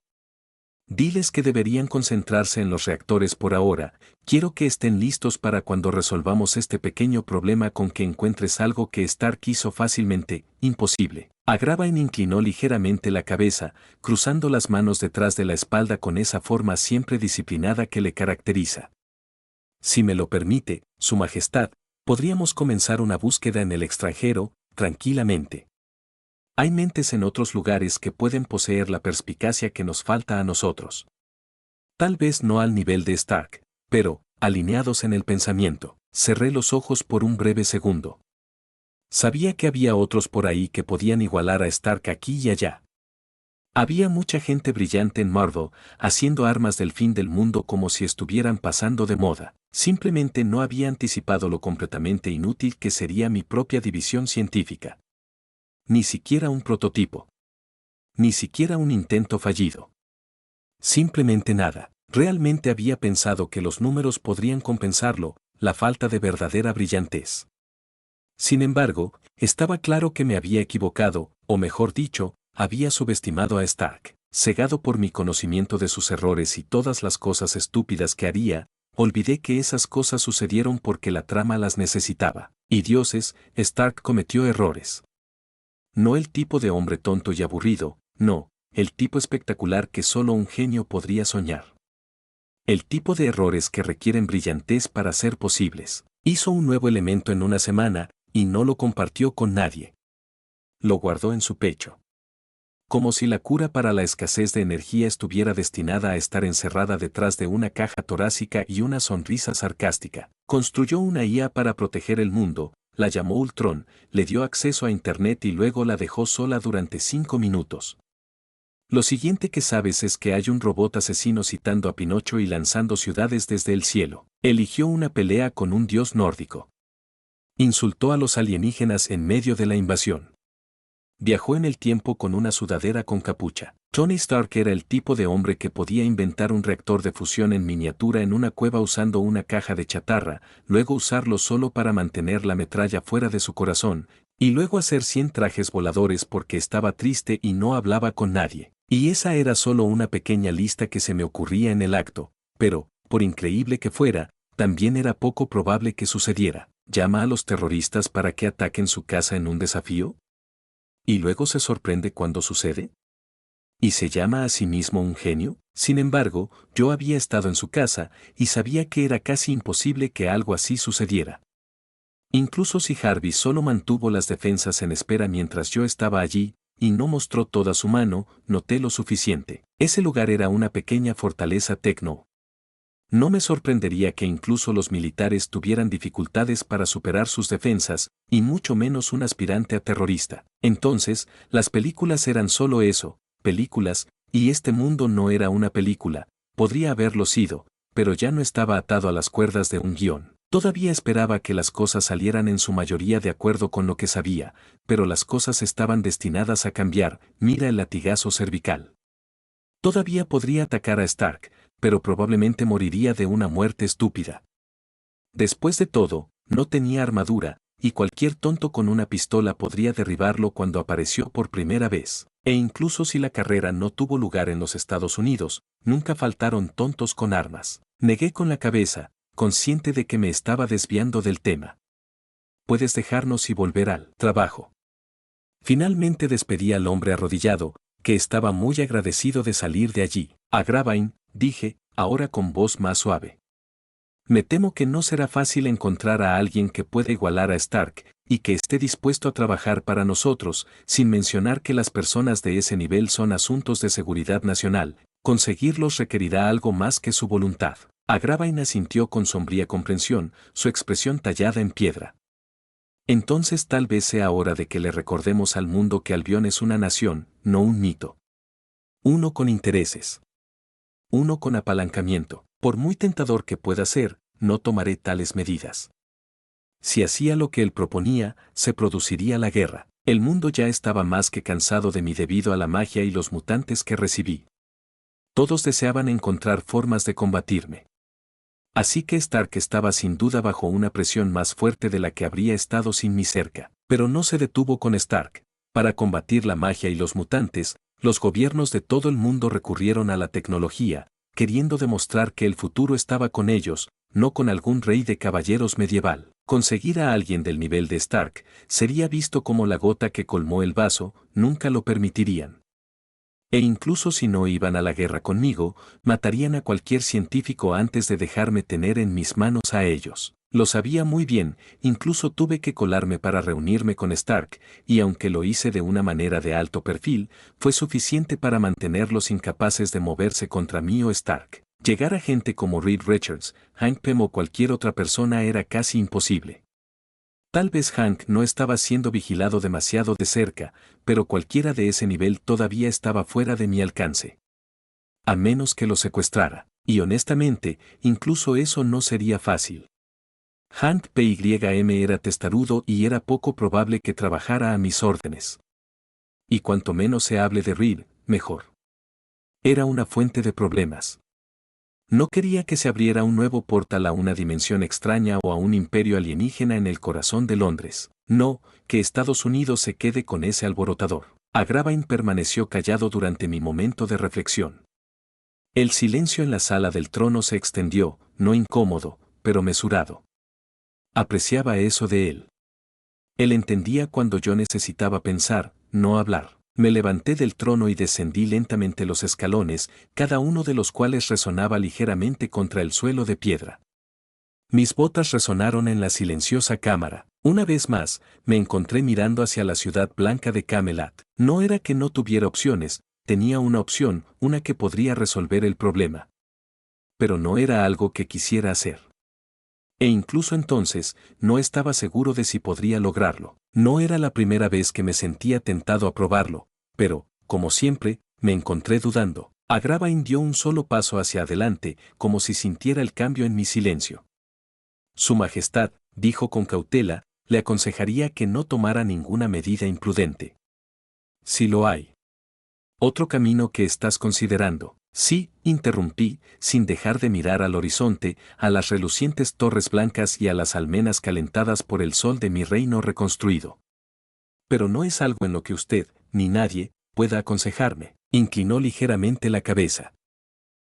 Diles que deberían concentrarse en los reactores por ahora, quiero que estén listos para cuando resolvamos este pequeño problema con que encuentres algo que Stark hizo fácilmente, imposible. Agravain inclinó ligeramente la cabeza, cruzando las manos detrás de la espalda con esa forma siempre disciplinada que le caracteriza. Si me lo permite, Su Majestad, podríamos comenzar una búsqueda en el extranjero, tranquilamente. Hay mentes en otros lugares que pueden poseer la perspicacia que nos falta a nosotros. Tal vez no al nivel de Stark, pero, alineados en el pensamiento, cerré los ojos por un breve segundo. Sabía que había otros por ahí que podían igualar a Stark aquí y allá. Había mucha gente brillante en Marvel, haciendo armas del fin del mundo como si estuvieran pasando de moda. Simplemente no había anticipado lo completamente inútil que sería mi propia división científica. Ni siquiera un prototipo. Ni siquiera un intento fallido. Simplemente nada. Realmente había pensado que los números podrían compensarlo, la falta de verdadera brillantez. Sin embargo, estaba claro que me había equivocado, o mejor dicho, había subestimado a Stark. Cegado por mi conocimiento de sus errores y todas las cosas estúpidas que haría, olvidé que esas cosas sucedieron porque la trama las necesitaba. Y dioses, Stark cometió errores. No el tipo de hombre tonto y aburrido, no, el tipo espectacular que solo un genio podría soñar. El tipo de errores que requieren brillantez para ser posibles. Hizo un nuevo elemento en una semana, y no lo compartió con nadie. Lo guardó en su pecho. Como si la cura para la escasez de energía estuviera destinada a estar encerrada detrás de una caja torácica y una sonrisa sarcástica. Construyó una IA para proteger el mundo, la llamó Ultron, le dio acceso a Internet y luego la dejó sola durante 5 minutos. Lo siguiente que sabes es que hay un robot asesino citando a Pinocho y lanzando ciudades desde el cielo. Eligió una pelea con un dios nórdico. Insultó a los alienígenas en medio de la invasión. Viajó en el tiempo con una sudadera con capucha. Tony Stark era el tipo de hombre que podía inventar un reactor de fusión en miniatura en una cueva usando una caja de chatarra, luego usarlo solo para mantener la metralla fuera de su corazón, y luego hacer 100 trajes voladores porque estaba triste y no hablaba con nadie. Y esa era solo una pequeña lista que se me ocurría en el acto, pero, por increíble que fuera, también era poco probable que sucediera. ¿Llama a los terroristas para que ataquen su casa en un desafío? ¿Y luego se sorprende cuando sucede? ¿Y se llama a sí mismo un genio? Sin embargo, yo había estado en su casa y sabía que era casi imposible que algo así sucediera. Incluso si Jarvis solo mantuvo las defensas en espera mientras yo estaba allí, y no mostró toda su mano, noté lo suficiente. Ese lugar era una pequeña fortaleza tecno. No me sorprendería que incluso los militares tuvieran dificultades para superar sus defensas, y mucho menos un aspirante a terrorista. Entonces, las películas eran solo eso, películas, y este mundo no era una película, podría haberlo sido, pero ya no estaba atado a las cuerdas de un guión. Todavía esperaba que las cosas salieran en su mayoría de acuerdo con lo que sabía, pero las cosas estaban destinadas a cambiar, mira el latigazo cervical. Todavía podría atacar a Stark, pero probablemente moriría de una muerte estúpida. Después de todo, no tenía armadura, y cualquier tonto con una pistola podría derribarlo cuando apareció por primera vez. E incluso si la carrera no tuvo lugar en los Estados Unidos, nunca faltaron tontos con armas. Negué con la cabeza, consciente de que me estaba desviando del tema. Puedes dejarnos y volver al trabajo. Finalmente despedí al hombre arrodillado, que estaba muy agradecido de salir de allí. A Gravine, dije, ahora con voz más suave. Me temo que no será fácil encontrar a alguien que pueda igualar a Stark, y que esté dispuesto a trabajar para nosotros, sin mencionar que las personas de ese nivel son asuntos de seguridad nacional. Conseguirlos requerirá algo más que su voluntad. A Gravine asintió con sombría comprensión, su expresión tallada en piedra. Entonces tal vez sea hora de que le recordemos al mundo que Albion es una nación, no un mito. Uno con intereses. Uno con apalancamiento. Por muy tentador que pueda ser, no tomaré tales medidas. Si hacía lo que él proponía, se produciría la guerra. El mundo ya estaba más que cansado de mí debido a la magia y los mutantes que recibí. Todos deseaban encontrar formas de combatirme. Así que Stark estaba sin duda bajo una presión más fuerte de la que habría estado sin mi cerca. Pero no se detuvo con Stark. Para combatir la magia y los mutantes, los gobiernos de todo el mundo recurrieron a la tecnología, queriendo demostrar que el futuro estaba con ellos, no con algún rey de caballeros medieval. Conseguir a alguien del nivel de Stark sería visto como la gota que colmó el vaso, nunca lo permitirían. E incluso si no iban a la guerra conmigo, matarían a cualquier científico antes de dejarme tener en mis manos a ellos. Lo sabía muy bien, incluso tuve que colarme para reunirme con Stark, y aunque lo hice de una manera de alto perfil, fue suficiente para mantenerlos incapaces de moverse contra mí o Stark. Llegar a gente como Reed Richards, Hank Pym o cualquier otra persona era casi imposible. Tal vez Hank no estaba siendo vigilado demasiado de cerca, pero cualquiera de ese nivel todavía estaba fuera de mi alcance. A menos que lo secuestrara, y honestamente, incluso eso no sería fácil. Hank Pym era testarudo y era poco probable que trabajara a mis órdenes. Y cuanto menos se hable de Reed, mejor. Era una fuente de problemas. No quería que se abriera un nuevo portal a una dimensión extraña o a un imperio alienígena en el corazón de Londres. No, que Estados Unidos se quede con ese alborotador. A Gravine permaneció callado durante mi momento de reflexión. El silencio en la sala del trono se extendió, no incómodo, pero mesurado. Apreciaba eso de él. Él entendía cuando yo necesitaba pensar, no hablar. Me levanté del trono y descendí lentamente los escalones, cada uno de los cuales resonaba ligeramente contra el suelo de piedra. Mis botas resonaron en la silenciosa cámara. Una vez más, me encontré mirando hacia la ciudad blanca de Camelot. No era que no tuviera opciones, tenía una opción, una que podría resolver el problema. Pero no era algo que quisiera hacer. E incluso entonces, no estaba seguro de si podría lograrlo. No era la primera vez que me sentía tentado a probarlo, pero, como siempre, me encontré dudando. A Gravine dio un solo paso hacia adelante, como si sintiera el cambio en mi silencio. Su Majestad, dijo con cautela, le aconsejaría que no tomara ninguna medida imprudente. Si lo hay. Otro camino que estás considerando. Sí, interrumpí, sin dejar de mirar al horizonte, a las relucientes torres blancas y a las almenas calentadas por el sol de mi reino reconstruido. Pero no es algo en lo que usted, ni nadie, pueda aconsejarme. Inclinó ligeramente la cabeza.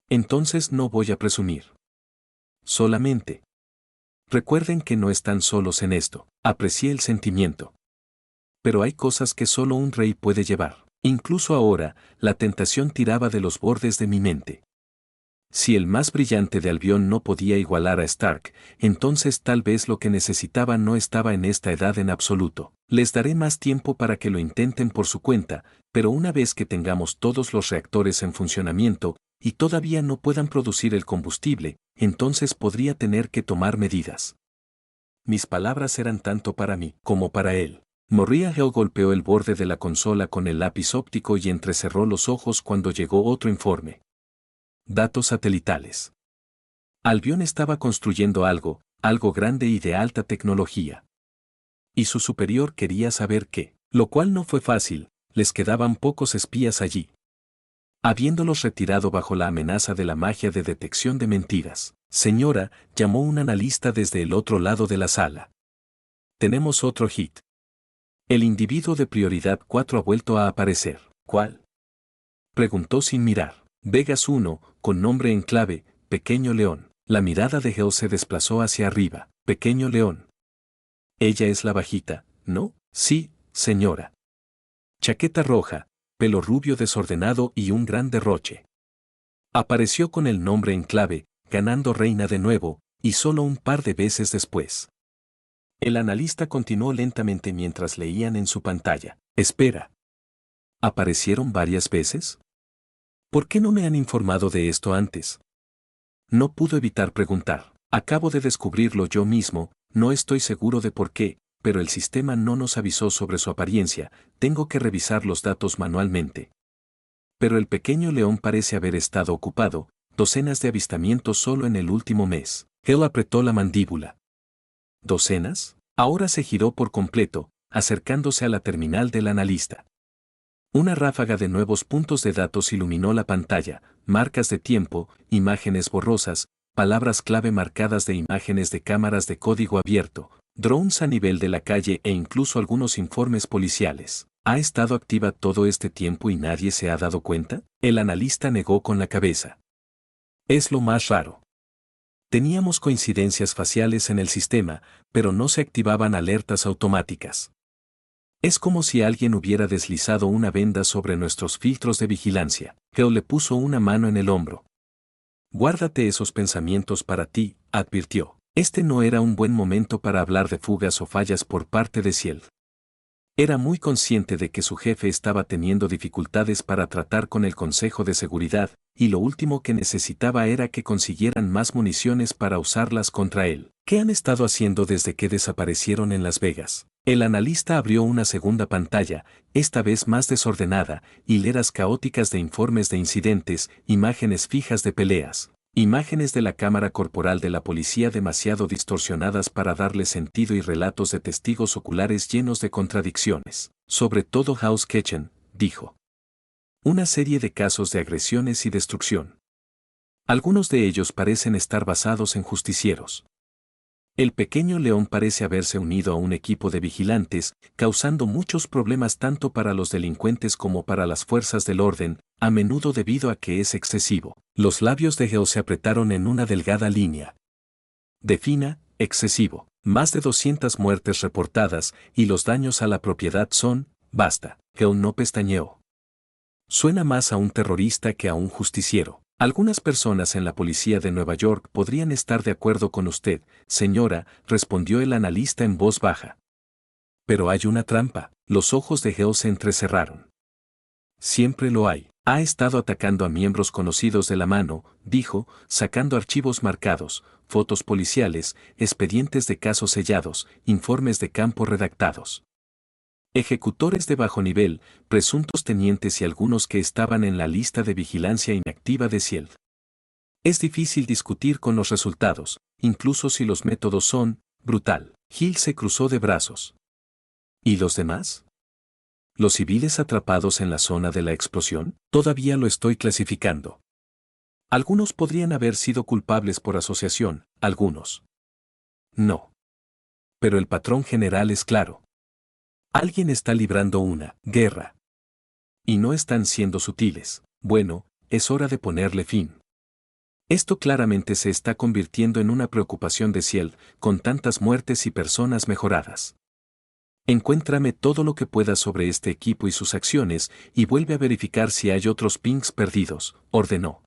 Entonces no voy a presumir. Solamente. Recuerden que no están solos en esto. Aprecié el sentimiento. Pero hay cosas que solo un rey puede llevar. Incluso ahora, la tentación tiraba de los bordes de mi mente. Si el más brillante de Albion no podía igualar a Stark, entonces tal vez lo que necesitaba no estaba en esta edad en absoluto. Les daré más tiempo para que lo intenten por su cuenta, pero una vez que tengamos todos los reactores en funcionamiento, y todavía no puedan producir el combustible, entonces podría tener que tomar medidas. Mis palabras eran tanto para mí como para él. Maria Hill golpeó el borde de la consola con el lápiz óptico y entrecerró los ojos cuando llegó otro informe. Datos satelitales. Albion estaba construyendo algo grande y de alta tecnología. Y su superior quería saber qué, lo cual no fue fácil, les quedaban pocos espías allí. Habiéndolos retirado bajo la amenaza de la magia de detección de mentiras, señora, llamó un analista desde el otro lado de la sala. Tenemos otro hit. El individuo de prioridad 4 ha vuelto a aparecer. ¿Cuál? Preguntó sin mirar. Vegas 1, con nombre en clave, Pequeño León. La mirada de Hill se desplazó hacia arriba. Pequeño León. Ella es la bajita, ¿no? Sí, señora. Chaqueta roja, pelo rubio desordenado y un gran derroche. Apareció con el nombre en clave, ganando reina de nuevo, y solo un par de veces después. El analista continuó lentamente mientras leían en su pantalla. Espera. ¿Aparecieron varias veces? ¿Por qué no me han informado de esto antes? No pudo evitar preguntar. Acabo de descubrirlo yo mismo, no estoy seguro de por qué, pero el sistema no nos avisó sobre su apariencia, tengo que revisar los datos manualmente. Pero el pequeño león parece haber estado ocupado, docenas de avistamientos solo en el último mes. Hill apretó la mandíbula. ¿Docenas? Ahora se giró por completo, acercándose a la terminal del analista. Una ráfaga de nuevos puntos de datos iluminó la pantalla, marcas de tiempo, imágenes borrosas, palabras clave marcadas de imágenes de cámaras de código abierto, drones a nivel de la calle e incluso algunos informes policiales. ¿Ha estado activa todo este tiempo y nadie se ha dado cuenta? El analista negó con la cabeza. Es lo más raro. Teníamos coincidencias faciales en el sistema, pero no se activaban alertas automáticas. Es como si alguien hubiera deslizado una venda sobre nuestros filtros de vigilancia. Hill le puso una mano en el hombro. Guárdate esos pensamientos para ti, advirtió. Este no era un buen momento para hablar de fugas o fallas por parte de Ciel. Era muy consciente de que su jefe estaba teniendo dificultades para tratar con el Consejo de Seguridad, y lo último que necesitaba era que consiguieran más municiones para usarlas contra él. ¿Qué han estado haciendo desde que desaparecieron en Las Vegas? El analista abrió una segunda pantalla, esta vez más desordenada, hileras caóticas de informes de incidentes, imágenes fijas de peleas. Imágenes de la cámara corporal de la policía demasiado distorsionadas para darle sentido y relatos de testigos oculares llenos de contradicciones. Sobre todo House Kitchen, dijo. Una serie de casos de agresiones y destrucción. Algunos de ellos parecen estar basados en justicieros. El pequeño león parece haberse unido a un equipo de vigilantes, causando muchos problemas tanto para los delincuentes como para las fuerzas del orden, a menudo debido a que es excesivo. Los labios de Hill se apretaron en una delgada línea. Defina, excesivo. Más de 200 muertes reportadas y los daños a la propiedad son, basta. Hill no pestañeó. Suena más a un terrorista que a un justiciero. Algunas personas en la policía de Nueva York podrían estar de acuerdo con usted, señora, respondió el analista en voz baja. Pero hay una trampa. Los ojos de Hill se entrecerraron. Siempre lo hay. Ha estado atacando a miembros conocidos de la mano, dijo, sacando archivos marcados, fotos policiales, expedientes de casos sellados, informes de campo redactados. Ejecutores de bajo nivel, presuntos tenientes y algunos que estaban en la lista de vigilancia inactiva de Ciel. Es difícil discutir con los resultados, incluso si los métodos son, brutal. Hill se cruzó de brazos. ¿Y los demás? ¿Los civiles atrapados en la zona de la explosión? Todavía lo estoy clasificando. Algunos podrían haber sido culpables por asociación, algunos. No. Pero el patrón general es claro. Alguien está librando una guerra. Y no están siendo sutiles. Bueno, es hora de ponerle fin. Esto claramente se está convirtiendo en una preocupación de Ciel, con tantas muertes y personas mejoradas. Encuéntrame todo lo que puedas sobre este equipo y sus acciones, y vuelve a verificar si hay otros pings perdidos, ordenó.